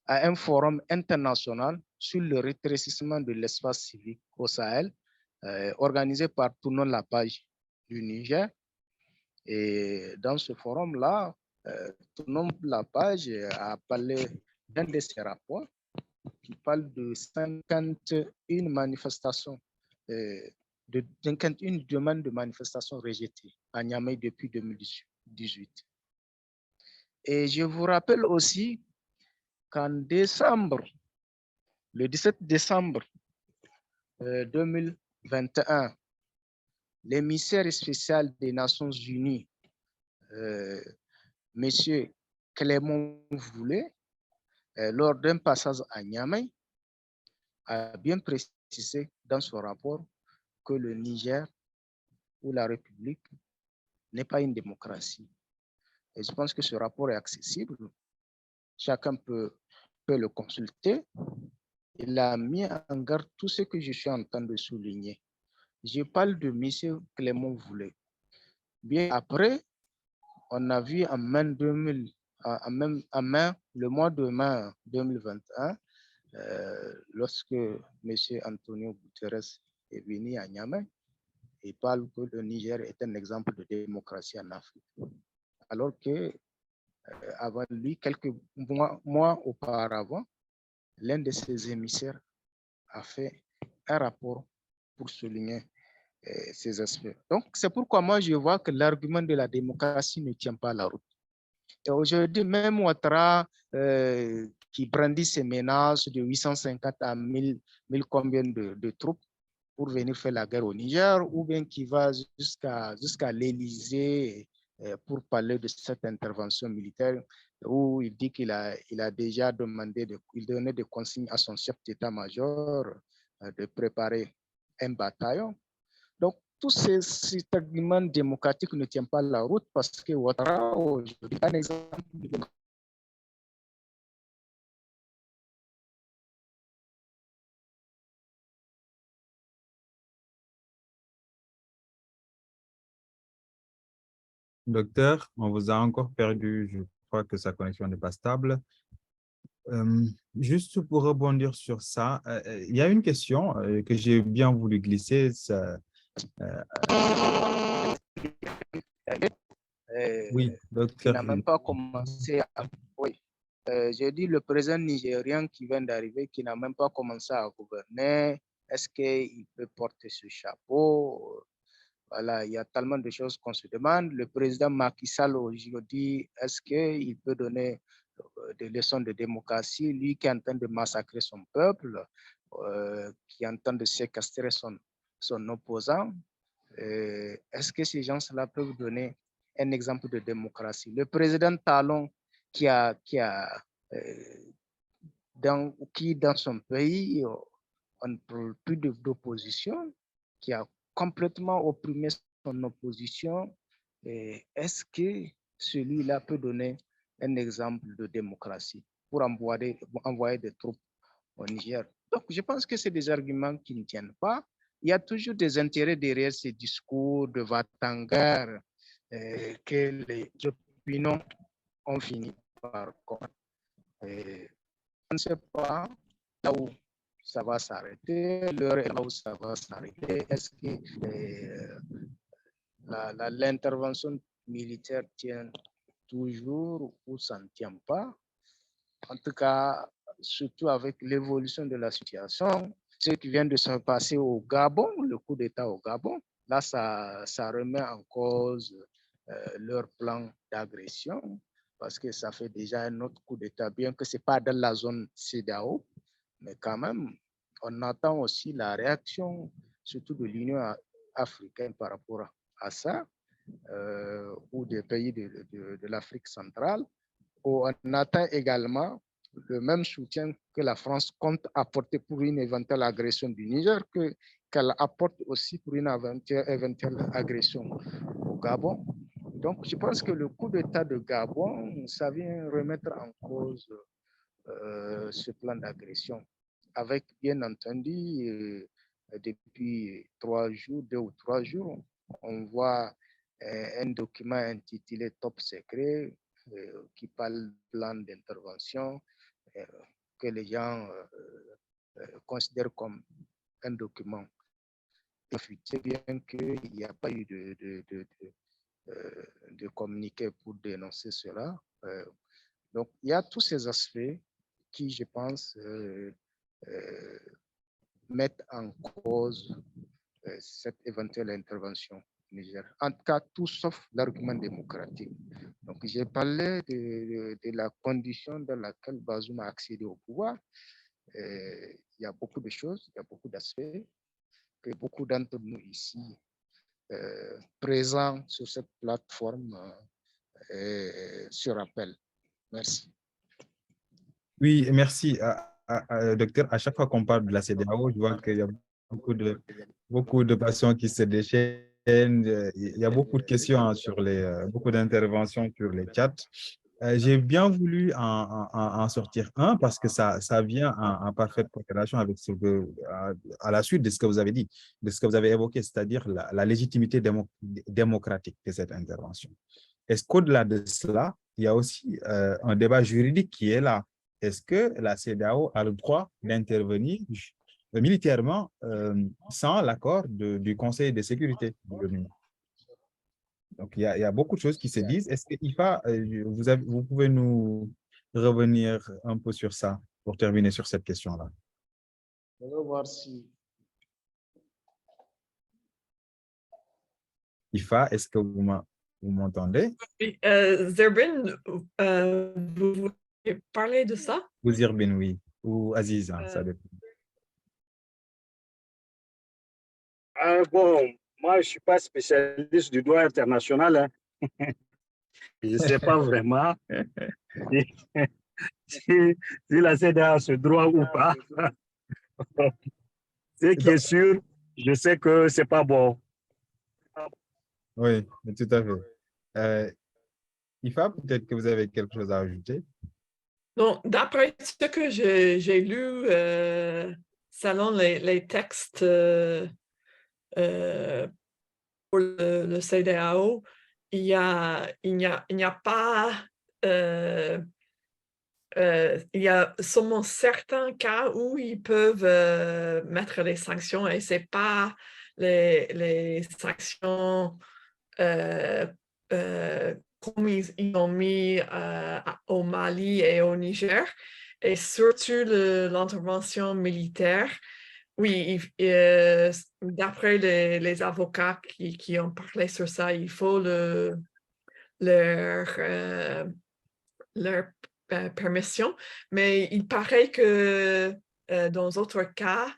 un forum international sur le rétrécissement de l'espace civique au Sahel, organisé par Tournons la page du Niger. Et dans ce forum-là, Tournons la page a parlé d'un de ses rapports qui parle de 51 manifestations, de 51 demandes de manifestations rejetées à Niamey depuis 2018. Et je vous rappelle aussi qu'en décembre, le 17 décembre 2021, l'émissaire spécial des Nations Unies, M. Clément Voulet, lors d'un passage à Niamey, a bien précisé dans son rapport que le Niger ou la République n'est pas une démocratie. Et je pense que ce rapport est accessible. Chacun peut le consulter. Il a mis en garde tout ce que je suis en train de souligner. Je parle de M. Clément Voulet. Bien après, on a vu en mai, le mois de mai 2021, lorsque M. Antonio Guterres est venu à Niamey, il parle que le Niger est un exemple de démocratie en Afrique. Alors que avant lui, quelques mois auparavant, l'un de ses émissaires a fait un rapport pour souligner ces aspects. Donc, c'est pourquoi moi, je vois que l'argument de la démocratie ne tient pas la route. Et aujourd'hui, même Ouattara, qui brandit ses menaces de 850 à 1000 combien de troupes pour venir faire la guerre au Niger, ou bien qui va jusqu'à l'Élysée pour parler de cette intervention militaire, où il dit qu'il a déjà demandé, il donnait des consignes à son chef d'état-major de préparer un bataillon. Donc, tous ces arguments démocratiques ne tiennent pas la route parce que Ouattara, aujourd'hui, un exemple de Docteur, on vous a encore perdu. Je crois que sa connexion n'est pas stable. Juste pour rebondir sur ça, il y a une question que j'ai bien voulu glisser. Oui, qui docteur. n'a même pas commencé à... Oui, j'ai dit le président nigérien qui vient d'arriver, qui n'a même pas commencé à gouverner, est-ce qu'il peut porter ce chapeau? Voilà, il y a tellement de choses qu'on se demande. Le président Macky Sall aujourd'hui, est-ce qu'il peut donner des leçons de démocratie, lui qui est en train de massacrer son peuple, qui est en train de séquestrer son opposant? Est-ce que ces gens-là peuvent donner un exemple de démocratie? Le président Talon qui dans son pays, on ne parle plus d'opposition, qui a complètement opprimé son opposition, est-ce que celui-là peut donner un exemple de démocratie pour envoyer des troupes au Niger? Donc, je pense que c'est des arguments qui ne tiennent pas. Il y a toujours des intérêts derrière ces discours de va-t-en-guerre que les opinions ont fini par comprendre. On ne sait pas là où ça va s'arrêter, l'heure est là où ça va s'arrêter. Est-ce que l'intervention militaire tient toujours ou ça ne tient pas? En tout cas, surtout avec l'évolution de la situation, ce qui vient de se passer au Gabon, le coup d'État au Gabon, là, ça remet en cause leur plan d'agression, parce que ça fait déjà un autre coup d'État, bien que ce n'est pas dans la zone CEDEAO, mais quand même, on attend aussi la réaction, surtout de l'Union africaine par rapport à ça. ou des pays de l'Afrique centrale. On attend également le même soutien que la France compte apporter pour une éventuelle agression du Niger, qu'elle apporte aussi pour une éventuelle agression au Gabon. Donc, je pense que le coup d'État de Gabon, ça vient remettre en cause ce plan d'agression, avec bien entendu, depuis 3 jours, 2 ou 3 jours, on voit un document intitulé Top Secret qui parle de plan d'intervention que les gens considèrent comme un document. C'est bien qu'il n'y a pas eu de communiqué pour dénoncer cela. Donc, il y a tous ces aspects qui, je pense, mettent en cause cette éventuelle intervention au Niger. En tout cas, tout sauf l'argument démocratique. Donc, j'ai parlé de la condition dans laquelle Bazoum a accédé au pouvoir. Il y a beaucoup de choses, il y a beaucoup d'aspects que beaucoup d'entre nous ici présents sur cette plateforme se rappellent. Merci. Oui, merci, docteur. À chaque fois qu'on parle de la CEDEAO, je vois qu'il y a beaucoup de passions qui se déchaînent. Il y a beaucoup de questions sur beaucoup d'interventions sur les chats. J'ai bien voulu en sortir un parce que ça vient en parfaite corrélation avec à la suite de ce que vous avez dit, de ce que vous avez évoqué, c'est-à-dire la légitimité démocratique de cette intervention. Est-ce qu'au-delà de cela, il y a aussi un débat juridique qui est là? Est-ce que la CEDEAO a le droit d'intervenir militairement sans l'accord du Conseil de sécurité de l'ONU? Donc, il y a beaucoup de choses qui se disent. Est-ce que IFA, vous pouvez nous revenir un peu sur ça pour terminer sur cette question-là? On va voir si... IFA, est-ce que vous m'entendez? Oui, Zerbin, vous voulez parler de ça? Ou Zirbin, oui. Ou Aziz, ça dépend. Bon, moi, je ne suis pas spécialiste du droit international. Hein. Je ne sais pas vraiment si la CEDEAO a ce droit ou pas. Ce qui est sûr, je sais que ce n'est pas bon. Oui, tout à fait. IFA, peut-être que vous avez quelque chose à ajouter? Donc, d'après ce que j'ai lu, selon les textes pour le CEDEAO, il n'y a pas... il y a seulement certains cas où ils peuvent mettre les sanctions et ce n'est pas les sanctions comme ils ont mis au Mali et au Niger, et surtout l'intervention militaire. Oui, d'après les avocats qui ont parlé sur ça, il faut leur permission, mais il paraît que dans d'autres cas,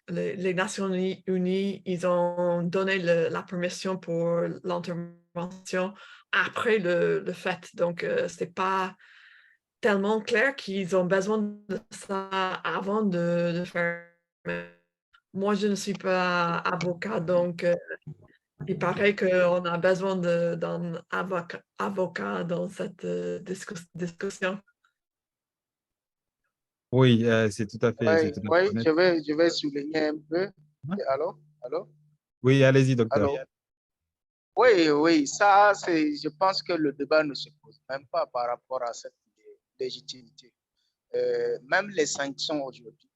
les Nations Unies, ils ont donné la permission pour l'intervention après le fait. Donc, ce n'est pas tellement clair qu'ils ont besoin de ça avant de faire. Moi, je ne suis pas avocat, donc il paraît qu'on a besoin d'un avocat dans cette discussion. Oui, c'est tout à fait. Oui, je vais souligner un peu. Allô? Oui, allez-y, docteur. Allô? Oui, ça, je pense que le débat ne se pose même pas par rapport à cette légitimité. Même les sanctions aujourd'hui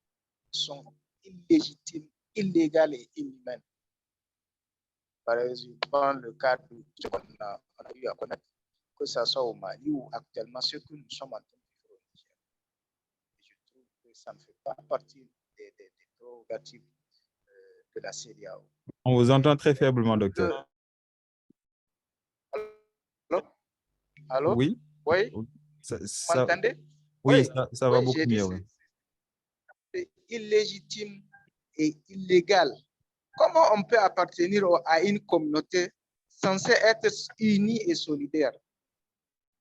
sont illégitimes, illégales et inhumaines. Par exemple, le cas qu'on a eu à connaître, que ce soit au Mali ou actuellement ce que nous sommes en train de faire au Niger. Je trouve que ça ne fait pas partie des prérogatives de la CEDEAO. On vous entend très faiblement, docteur. Allô? Oui? Oui? Vous m'entendez? Oui, ça va beaucoup mieux. C'est illégitime et illégal comment on peut appartenir à une communauté censée être unie et solidaire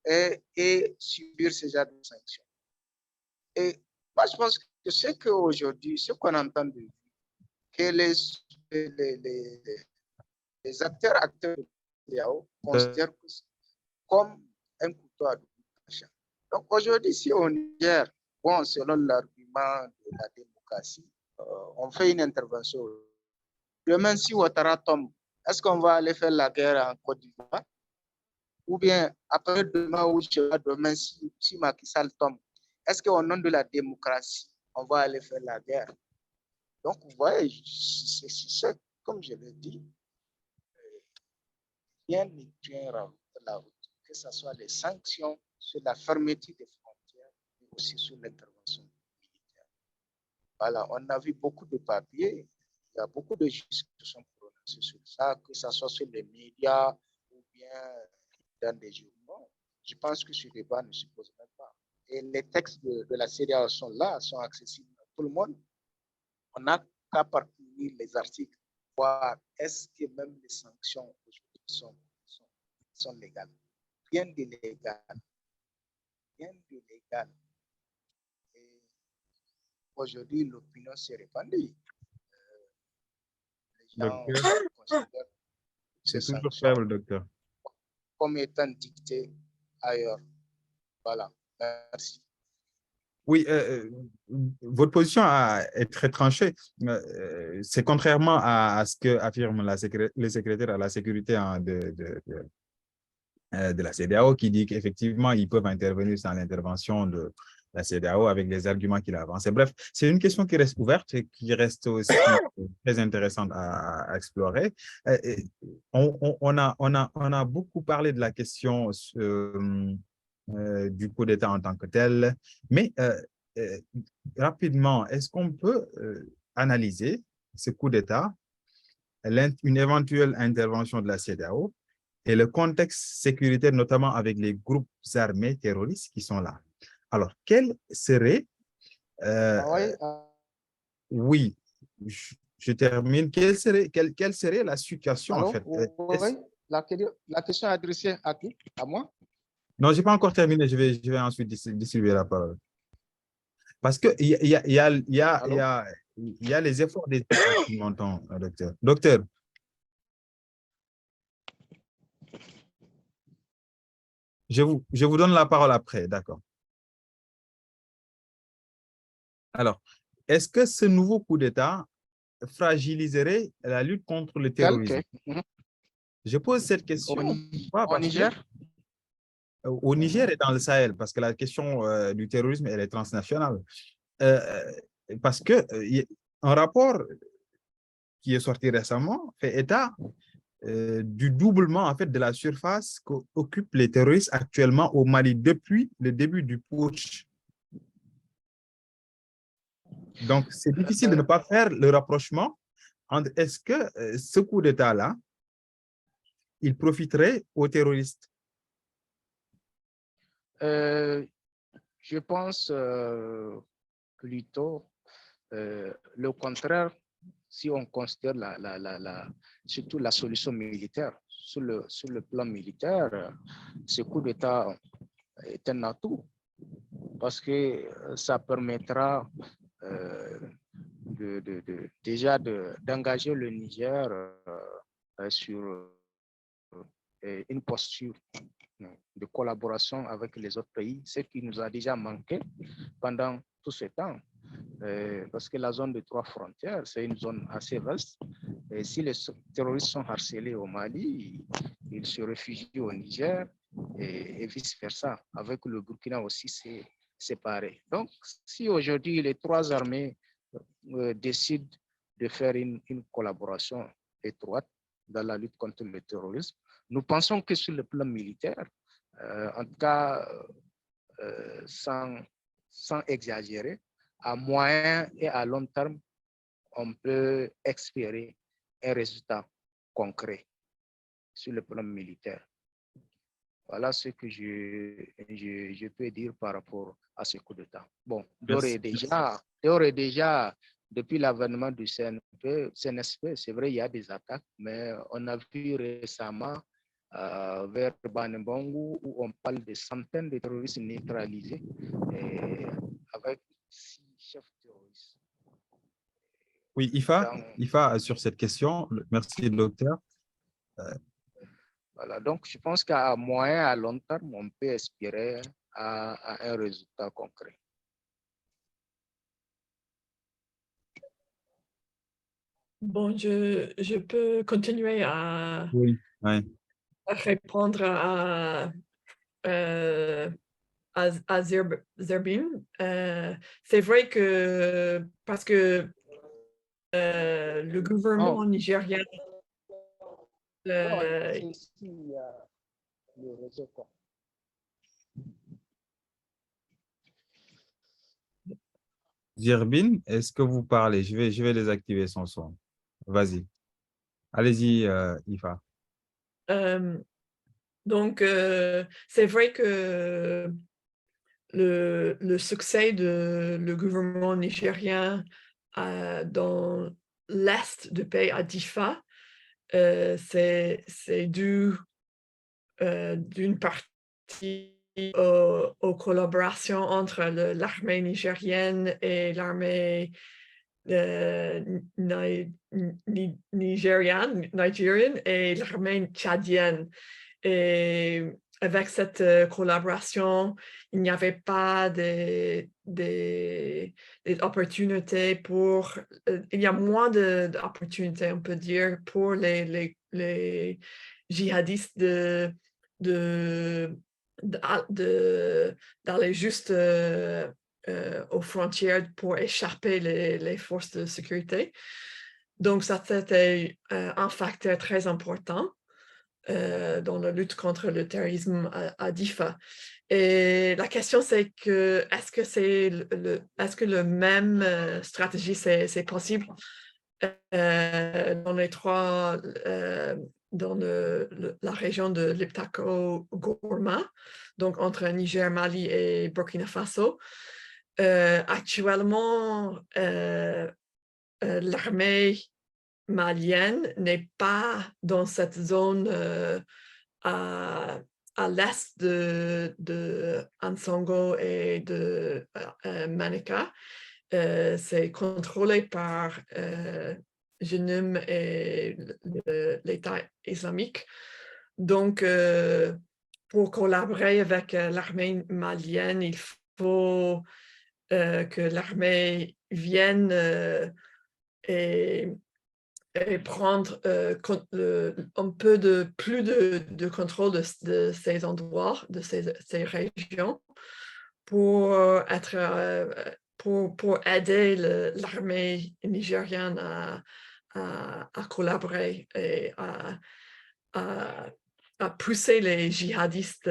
et subir ce genre de sanctions? Et moi, je pense que c'est qu'aujourd'hui, ce qu'on entend de dire, que les acteurs de l'IAO considèrent que c'est comme un couteau à double tranchant. Donc aujourd'hui, si on gère, bon, selon l'argument de la démocratie, on fait une intervention. Demain, si Ouattara tombe, est-ce qu'on va aller faire la guerre en Côte d'Ivoire? Ou bien après demain ou demain, si Macky Sall tombe, est-ce qu'au nom de la démocratie, on va aller faire la guerre? Donc, vous voyez, c'est comme je l'ai dit, rien ne tient la route, que ce soit les sanctions sur la fermeture des frontières, mais aussi sur l'intervention militaire. Voilà, on a vu beaucoup de papiers, il y a beaucoup de juges qui sont prononcés sur ça, que ce soit sur les médias ou bien dans des journaux. Je pense que ce débat ne se pose même pas. Et les textes de la CEDEAO sont là, sont accessibles à tout le monde. On n'a qu'à parcourir les articles, voir est-ce que même les sanctions aujourd'hui sont légales. Rien de légal. Rien de légal. Et aujourd'hui, l'opinion s'est répandue. Les gens considèrent ces C'est toujours sanctions faible, docteur. comme étant dictées ailleurs. Voilà. Merci. Oui, votre position est très tranchée. C'est contrairement à ce que affirme le secrétaire à la sécurité de la CEDEAO qui dit qu'effectivement, ils peuvent intervenir sans l'intervention de la CEDEAO avec les arguments qu'il a avancés. Bref, c'est une question qui reste ouverte et qui reste aussi très intéressante à explorer. On a beaucoup parlé de la question du coup d'État en tant que tel, mais rapidement, est-ce qu'on peut analyser ce coup d'État, une éventuelle intervention de la CEDEAO et le contexte sécuritaire, notamment avec les groupes armés terroristes qui sont là? Alors, quelle serait, oui, je termine, quelle serait la situation en fait? Oui, la question est adressée à qui? À moi? Non, je n'ai pas encore terminé, je vais ensuite distribuer la parole. Parce qu'il y a les efforts d'État qui m'entend, docteur. Docteur. Je vous donne la parole après, d'accord. Alors, est-ce que ce nouveau coup d'État fragiliserait la lutte contre le terrorisme? Je pose cette question. Au Niger? Au Niger et dans le Sahel, parce que la question du terrorisme, elle est transnationale. Parce que un rapport qui est sorti récemment fait état du doublement en fait, de la surface qu'occupent les terroristes actuellement au Mali depuis le début du putsch. Donc, c'est difficile de ne pas faire le rapprochement entre est-ce que ce coup d'État-là, il profiterait aux terroristes? Je pense plutôt le contraire si on considère surtout la solution militaire. Sur le plan militaire, ce coup d'État est un atout parce que ça permettra déjà d'engager le Niger sur une posture de collaboration avec les autres pays, ce qui nous a déjà manqué pendant tout ce temps. Parce que la zone de 3 frontières, c'est une zone assez vaste. Et si les terroristes sont harcelés au Mali, ils se réfugient au Niger et vice-versa. Avec le Burkina aussi, c'est séparé. Donc, si aujourd'hui les 3 armées décident de faire une collaboration étroite dans la lutte contre le terrorisme, nous pensons que sur le plan militaire, en tout cas, sans exagérer, à moyen et à long terme, on peut espérer un résultat concret sur le plan militaire. Voilà ce que je peux dire par rapport à ce coup d'État. Bon, d'ores et déjà, depuis l'avènement du CNSP, c'est vrai, il y a des attaques, mais on a vu récemment vers Banembongo où on parle de centaines de terroristes neutralisés avec 6 chefs terroristes. Oui, IFA, sur cette question, merci, docteur. Voilà, donc je pense qu'à moyen, à long terme, on peut espérer à un résultat concret. Bon, je peux continuer à Oui, répondre à Zerbin. C'est vrai que parce que le gouvernement nigérien c'est ici, le réseau, quoi. Zerbin, est-ce que vous parlez? Je vais désactiver son son. Vas-y. Allez-y, IFA. donc, c'est vrai que le succès de le gouvernement nigérien dans l'est du pays à Difa, c'est dû d'une partie aux collaborations entre l'armée nigérienne et l'armée nigériane et l'armée tchadienne. Et avec cette collaboration, il n'y avait pas des opportunités pour... il y a moins d'opportunités, on peut dire, pour les djihadistes d'aller juste aux frontières pour échapper les forces de sécurité. Donc, ça, c'était un facteur très important dans la lutte contre le terrorisme à Difa. Et la question, c'est que est-ce que le même stratégie, c'est possible dans les trois, dans la région de l'Iptako-Gourma, donc entre Niger, Mali et Burkina Faso. Actuellement, l'armée malienne n'est pas dans cette zone à l'est de Ansongo et de Manica. C'est contrôlé par JNIM et l'État islamique. Donc, pour collaborer avec l'armée malienne, il faut que l'armée vienne et prendre un peu plus de contrôle de ces endroits, de ces régions, pour aider l'armée nigériane à collaborer et à pousser les djihadistes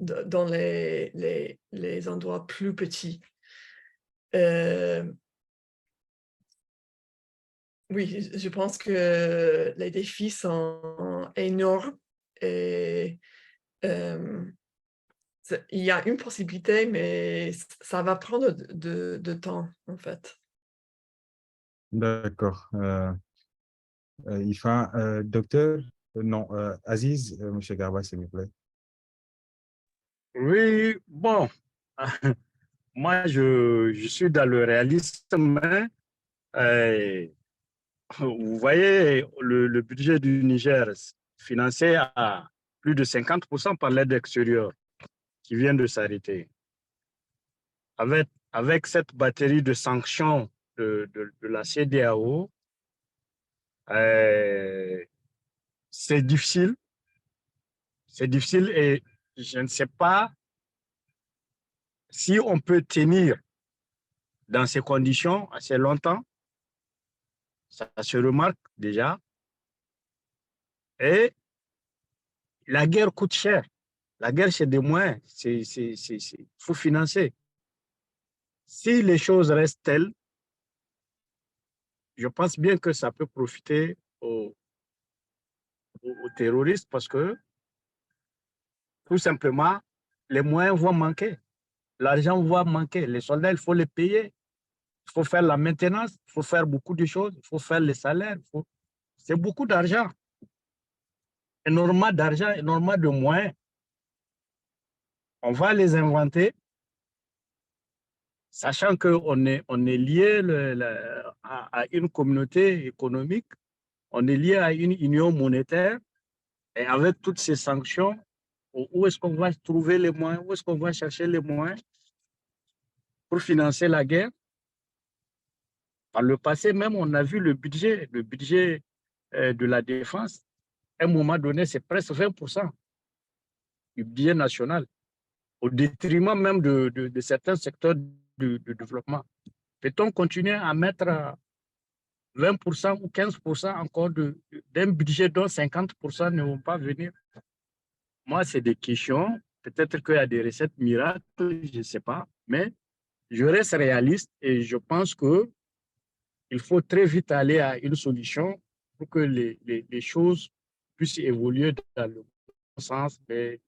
dans les endroits plus petits. Oui, je pense que les défis sont énormes et il y a une possibilité, mais ça va prendre de temps, en fait. D'accord. IFA, docteur, non, Aziz, M. Garba, s'il vous plaît. Oui, bon, moi je suis dans le réalisme. Vous voyez, le budget du Niger financé à plus de 50% par l'aide extérieure qui vient de s'arrêter. Avec cette batterie de sanctions de la CEDEAO, c'est difficile. C'est difficile et je ne sais pas si on peut tenir dans ces conditions assez longtemps. Ça se remarque déjà. Et la guerre coûte cher. La guerre, c'est des moyens. Il faut financer. Si les choses restent telles, je pense bien que ça peut profiter aux terroristes parce que, tout simplement, les moyens vont manquer. L'argent va manquer. Les soldats, il faut les payer. il faut faire la maintenance, il faut faire beaucoup de choses, il faut faire les salaires. C'est beaucoup d'argent. Énormément d'argent, énormément de moyens. On va les inventer, sachant qu'on est lié à une communauté économique, on est lié à une union monétaire, et avec toutes ces sanctions, où est-ce qu'on va trouver les moyens, où est-ce qu'on va chercher les moyens pour financer la guerre? Par le passé même, on a vu le budget de la défense. À un moment donné, c'est presque 20% du budget national, au détriment même de certains secteurs de développement. Peut-on continuer à mettre 20% ou 15% encore d'un budget dont 50% ne vont pas venir? Moi, c'est des questions. Peut-être qu'il y a des recettes miracles, je ne sais pas, mais je reste réaliste et je pense qu'il faut très vite aller à une solution pour que les choses puissent évoluer dans le bon sens, mais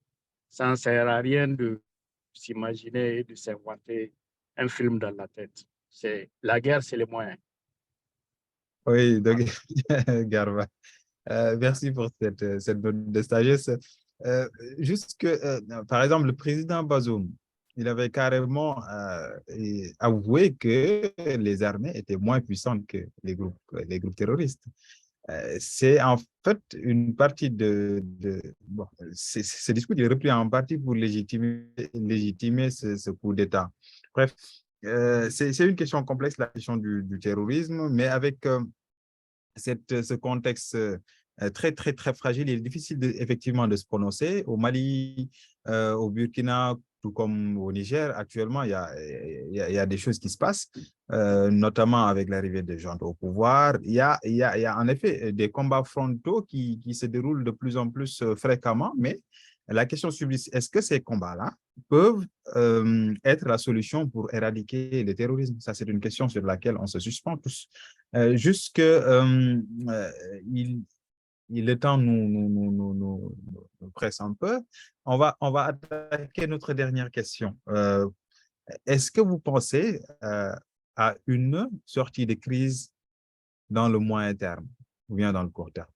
ça ne sert à rien de s'imaginer et de s'inventer un film dans la tête. La guerre, c'est les moyens. Oui, donc, Garba, merci pour cette note de sagesse. Par exemple, le président Bazoum, il avait carrément avoué que les armées étaient moins puissantes que les groupes terroristes. C'est en fait une partie bon, ce discours est repris en partie pour légitimer ce coup d'État. Bref, c'est une question complexe, la question du terrorisme, mais avec ce contexte très, très, très fragile, il est difficile effectivement de se prononcer. Au Mali, au Burkina, tout comme au Niger, actuellement, il y a des choses qui se passent, notamment avec l'arrivée des gens au pouvoir. Il y a en effet des combats frontaux qui se déroulent de plus en plus fréquemment, mais la question subsiste, est-ce que ces combats-là peuvent être la solution pour éradiquer le terrorisme? Ça, c'est une question sur laquelle on se suspend tous. Le temps nous presse un peu. On va attaquer notre dernière question. Est-ce que vous pensez à une sortie de crise dans le moyen terme ou bien dans le court terme?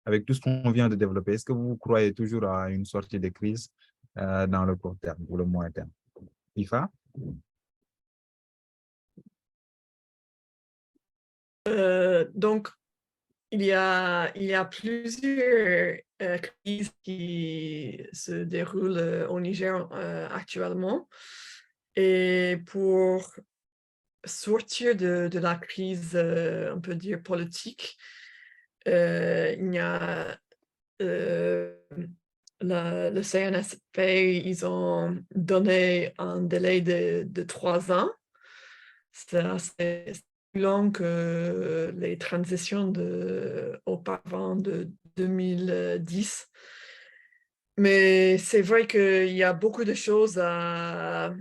Avec tout ce qu'on vient de développer, est-ce que vous croyez toujours à une sortie de crise dans le court terme ou le moyen terme? IFA? Donc, il y a plusieurs crises qui se déroulent au Niger actuellement. Et pour sortir de la crise, on peut dire, politique, il y a le CNSP, ils ont donné un délai de 3 ans. C'est assez plus long que les transitions auparavant de 2010. Mais c'est vrai qu'il y a beaucoup de choses à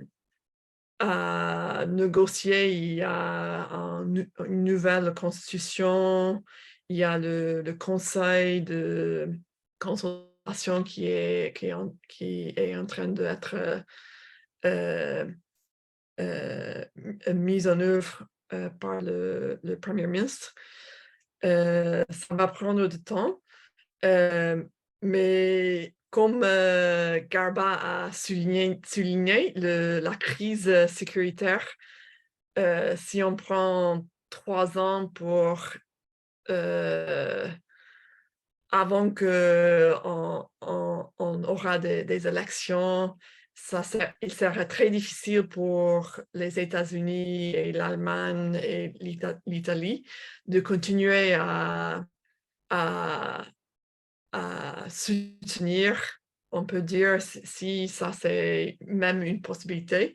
négocier. Il y a une nouvelle constitution, il y a le conseil de consultation qui est en train d'être mise en œuvre par le Premier ministre. Ça va prendre du temps, mais comme Garba a souligné la crise sécuritaire, si on prend 3 ans avant qu'on aura des élections, il serait très difficile pour les États-Unis et l'Allemagne et l'Italie de continuer à soutenir, on peut dire, si ça c'est même une possibilité,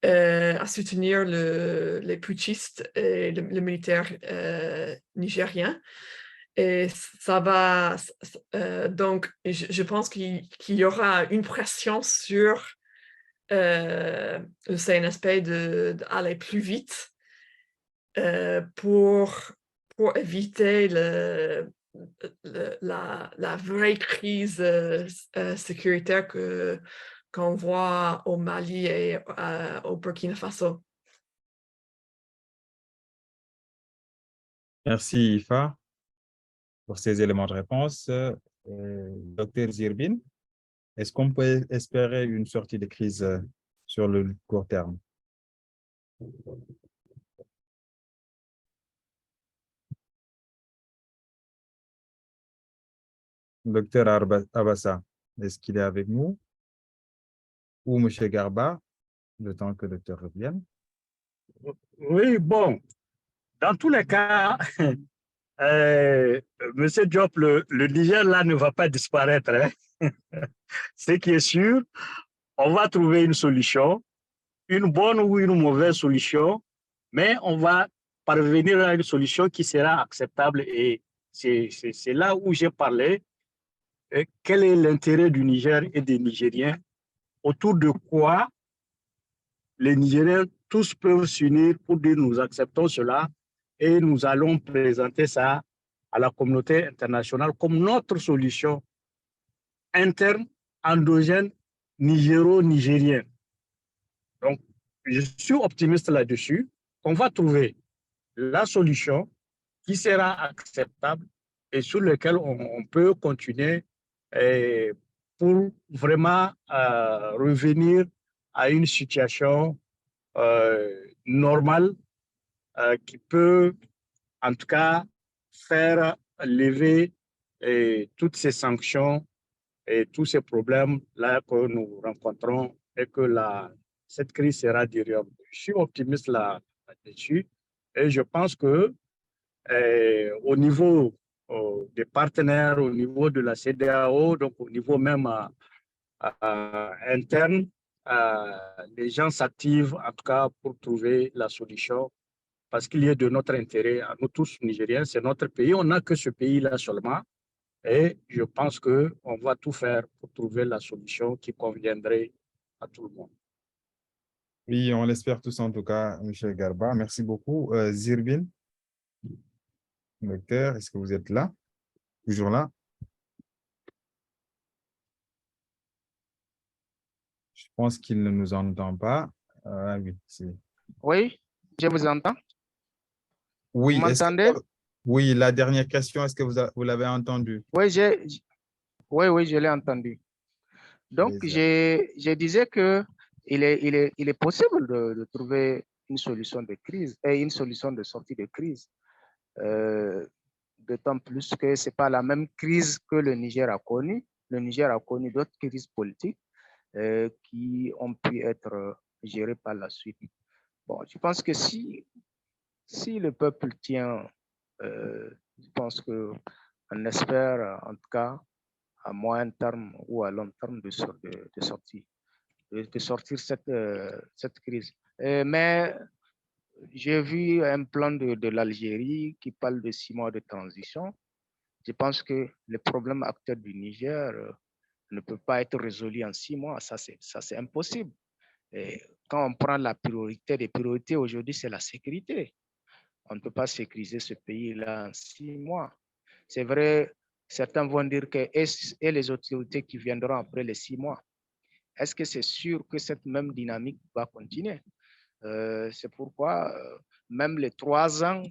à soutenir les putschistes et le militaire nigérien. Et ça va, donc je pense qu'il y aura une pression sur le CNSP d'aller plus vite pour éviter la vraie crise sécuritaire qu'on voit au Mali et au Burkina Faso. Merci, Ifa, pour ces éléments de réponse. Docteur Zirbin, est-ce qu'on peut espérer une sortie de crise sur le court terme? Docteur Abassa, est-ce qu'il est avec nous? Ou M. Garba, le temps que le docteur revienne? Oui, bon, dans tous les cas, Monsieur Diop, le Niger là ne va pas disparaître, hein. Ce qui est sûr, on va trouver une solution, une bonne ou une mauvaise solution, mais on va parvenir à une solution qui sera acceptable. Et c'est là où j'ai parlé. Quel est l'intérêt du Niger et des Nigériens? Autour de quoi les Nigériens tous peuvent s'unir pour dire nous acceptons cela et nous allons présenter ça à la communauté internationale comme notre solution interne, endogène, nigéro-nigérienne. Donc, je suis optimiste là-dessus qu'on va trouver la solution qui sera acceptable et sur laquelle on peut continuer pour vraiment revenir à une situation normale qui peut en tout cas faire lever toutes ces sanctions et tous ces problèmes-là que nous rencontrons et que cette crise sera durable. Je suis optimiste là-dessus et je pense que au niveau des partenaires, au niveau de la CEDEAO, donc au niveau même interne, les gens s'activent en tout cas pour trouver la solution parce qu'il y a de notre intérêt à nous tous Nigériens, c'est notre pays, on n'a que ce pays-là seulement. Et je pense qu'on va tout faire pour trouver la solution qui conviendrait à tout le monde. Oui, on l'espère tous en tout cas, M. Garba. Merci beaucoup. Zirbin, docteur, est-ce que vous êtes là? Toujours là? Je pense qu'il ne nous entend pas. Oui, Oui, je vous entends. Vous oui, m'entendez? Oui, la dernière question, est-ce que vous l'avez entendue? Oui, oui, je l'ai entendu. Donc, je disais que il est possible de trouver une solution de crise et une solution de sortie de crise. D'autant plus que ce n'est pas la même crise que le Niger a connue. Le Niger a connu d'autres crises politiques qui ont pu être gérées par la suite. Bon, je pense que si le peuple tient, je pense qu'on espère en tout cas à moyen terme ou à long terme de sortir cette crise. Mais j'ai vu un plan de l'Algérie qui parle de 6 mois de transition. Je pense que le problème actuel du Niger ne peut pas être résolu en 6 mois. Ça, c'est impossible. Et quand on prend la priorité des priorités aujourd'hui, c'est la sécurité. On ne peut pas sécuriser ce pays-là en 6 mois. C'est vrai, certains vont dire que et les autorités qui viendront après les 6 mois, est-ce que c'est sûr que cette même dynamique va continuer? C'est pourquoi même les 3 ans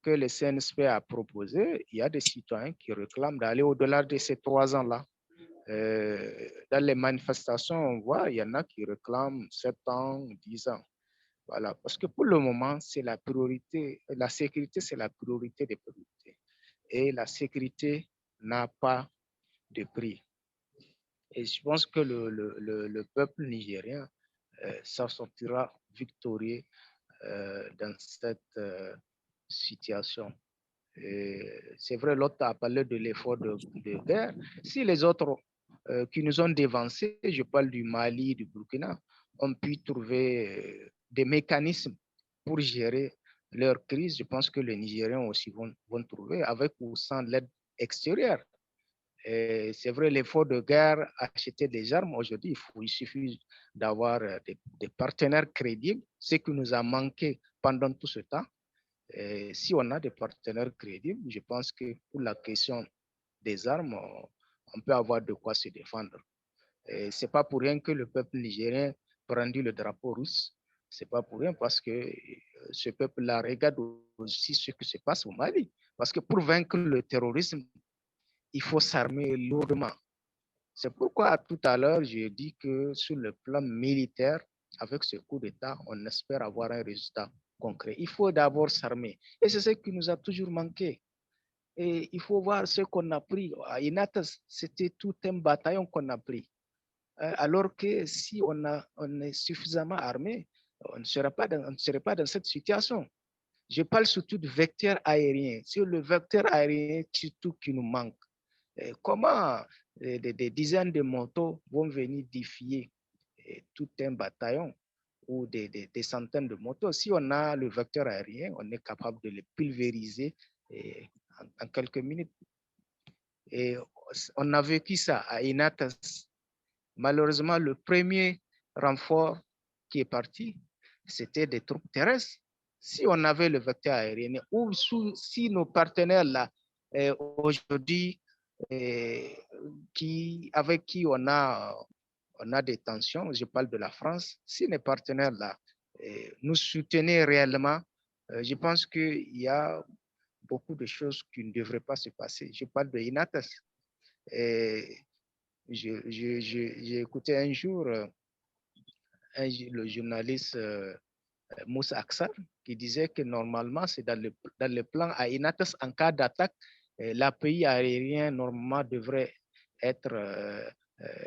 que le CNSP a proposé, il y a des citoyens qui réclament d'aller au-delà de ces 3 ans-là. Dans les manifestations, on voit, il y en a qui réclament 7 ans, 10 ans. Voilà, parce que pour le moment, c'est la priorité. La sécurité, c'est la priorité des priorités. Et la sécurité n'a pas de prix. Et je pense que le peuple nigérien s'en sortira victorieux dans cette situation. C'est vrai, l'autre a parlé de l'effort de guerre. Si les autres qui nous ont dévancés, je parle du Mali, du Burkina, ont pu trouver des mécanismes pour gérer leur crise, je pense que les Nigériens aussi vont trouver, avec ou sans l'aide extérieure. C'est vrai, l'effort de guerre, acheter des armes, aujourd'hui, il suffit d'avoir des partenaires crédibles, ce qui nous a manqué pendant tout ce temps. Et si on a des partenaires crédibles, je pense que pour la question des armes, on peut avoir de quoi se défendre. Ce n'est pas pour rien que le peuple nigérien brandit le drapeau russe. C'est pas pour rien parce que ce peuple-là regarde aussi ce qui se passe au Mali. Parce que pour vaincre le terrorisme, il faut s'armer lourdement. C'est pourquoi tout à l'heure, j'ai dit que sur le plan militaire, avec ce coup d'État, on espère avoir un résultat concret. Il faut d'abord s'armer. Et c'est ce qui nous a toujours manqué. Et il faut voir ce qu'on a pris. À Inatas, c'était tout un bataillon qu'on a pris. Alors que si on est suffisamment armé, on ne serait pas dans cette situation. Je parle surtout du vecteur aérien. C'est le vecteur aérien surtout qui nous manque. Comment des dizaines de motos vont venir défier tout un bataillon ou des centaines de motos? Si on a le vecteur aérien, on est capable de les pulvériser en quelques minutes. Et on a vécu ça à Inatas. Malheureusement, le premier renfort qui est parti, c'était des troupes terrestres. Si on avait le vecteur aérien, ou si nos partenaires là, aujourd'hui, avec qui on a des tensions, je parle de la France, si les partenaires là nous soutenaient réellement, je pense qu'il y a beaucoup de choses qui ne devraient pas se passer. Je parle de Inatas. J'ai écouté un jour le journaliste Moussa Aksar qui disait que normalement, c'est dans le plan à Inatas, en cas d'attaque, l'API aérien normalement devrait être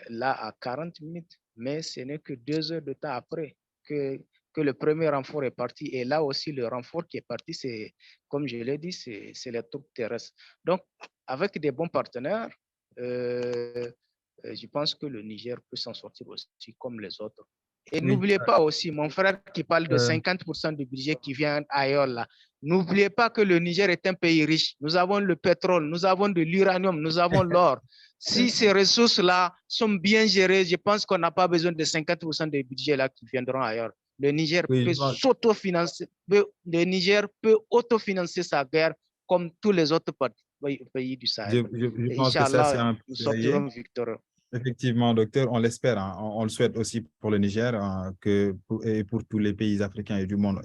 là à 40 minutes, mais ce n'est que 2 heures de temps après que le premier renfort est parti. Et là aussi, le renfort qui est parti, c'est, comme je l'ai dit, c'est les troupes terrestres. Donc, avec des bons partenaires, je pense que le Niger peut s'en sortir aussi comme les autres. Et Oui, n'oubliez pas aussi, mon frère qui parle de 50% du budget qui vient ailleurs là, n'oubliez pas que le Niger est un pays riche. Nous avons le pétrole, nous avons de l'uranium, nous avons l'or. Si ces ressources-là sont bien gérées, je pense qu'on n'a pas besoin de 50% des budgets là qui viendront ailleurs. Le Niger peut s'autofinancer, le Niger peut autofinancer sa guerre comme tous les autres pays du Sahel. Je Et pense que ça, c'est Inch'Allah, un nous plaidoyer. sortirons victorieux. Effectivement, docteur, on l'espère, hein. On le souhaite aussi pour le Niger et pour tous les pays africains et du monde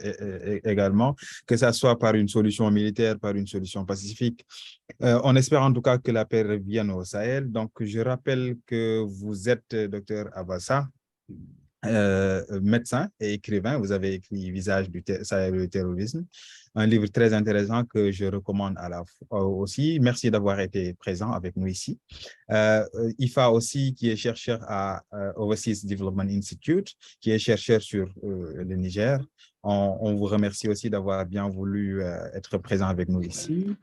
également, que ça soit par une solution militaire, par une solution pacifique. On espère en tout cas que la paix revienne au Sahel. Donc, je rappelle que vous êtes docteur Abassa, médecin et écrivain. Vous avez écrit Visage du Sahel et le terrorisme, un livre très intéressant que je recommande aussi. Merci d'avoir été présent avec nous ici. IFA aussi, qui est chercheur à Overseas Development Institute, qui est chercheur sur le Niger. On vous remercie aussi d'avoir bien voulu être présent avec nous ici.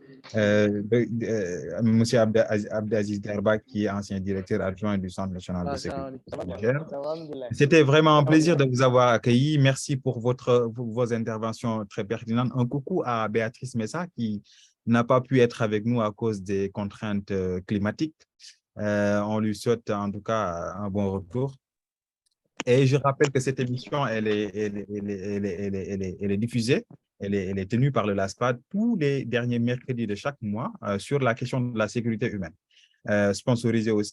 Monsieur Abdelaziz Garba, qui est ancien directeur adjoint du Centre national de sécurité du Niger. C'était vraiment un plaisir de vous avoir accueilli. Merci pour vos interventions très pertinentes. Un coucou à Béatrice Messa, qui n'a pas pu être avec nous à cause des contraintes climatiques. On lui souhaite en tout cas un bon retour. Et je rappelle que cette émission, elle est diffusée, elle est tenue par le LASPAD tous les derniers mercredis de chaque mois sur la question de la sécurité humaine. Sponsorisé aussi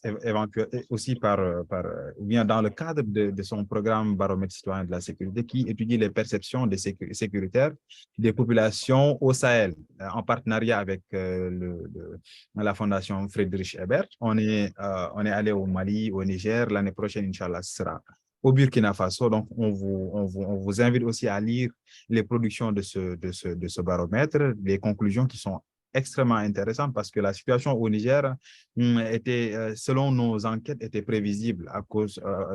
ou bien dans le cadre de son programme Baromètre citoyen de la sécurité qui étudie les perceptions sécuritaires des populations au Sahel en partenariat avec la Fondation Friedrich Ebert. On est allé au Mali, au Niger. L'année prochaine, Inch'Allah, ce sera au Burkina Faso. Donc, on vous invite aussi à lire les productions de ce baromètre, les conclusions qui sont extrêmement intéressantes parce que la situation au Niger était, selon nos enquêtes, était prévisible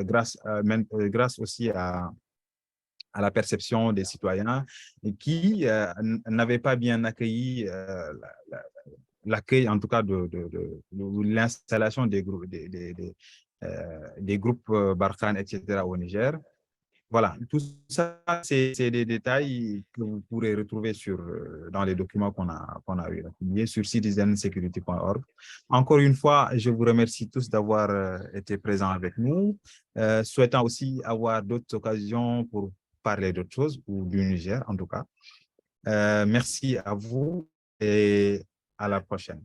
grâce aussi à la perception des citoyens qui n'avaient pas bien accueilli l'accueil, en tout cas, de l'installation des groupes Barkhane, etc. au Niger. Voilà, tout ça, c'est des détails que vous pourrez retrouver dans les documents qu'on a publiés sur citizensecurity.org. Encore une fois, je vous remercie tous d'avoir été présents avec nous, souhaitant aussi avoir d'autres occasions pour parler d'autres choses, ou du Niger en tout cas. Merci à vous et à la prochaine.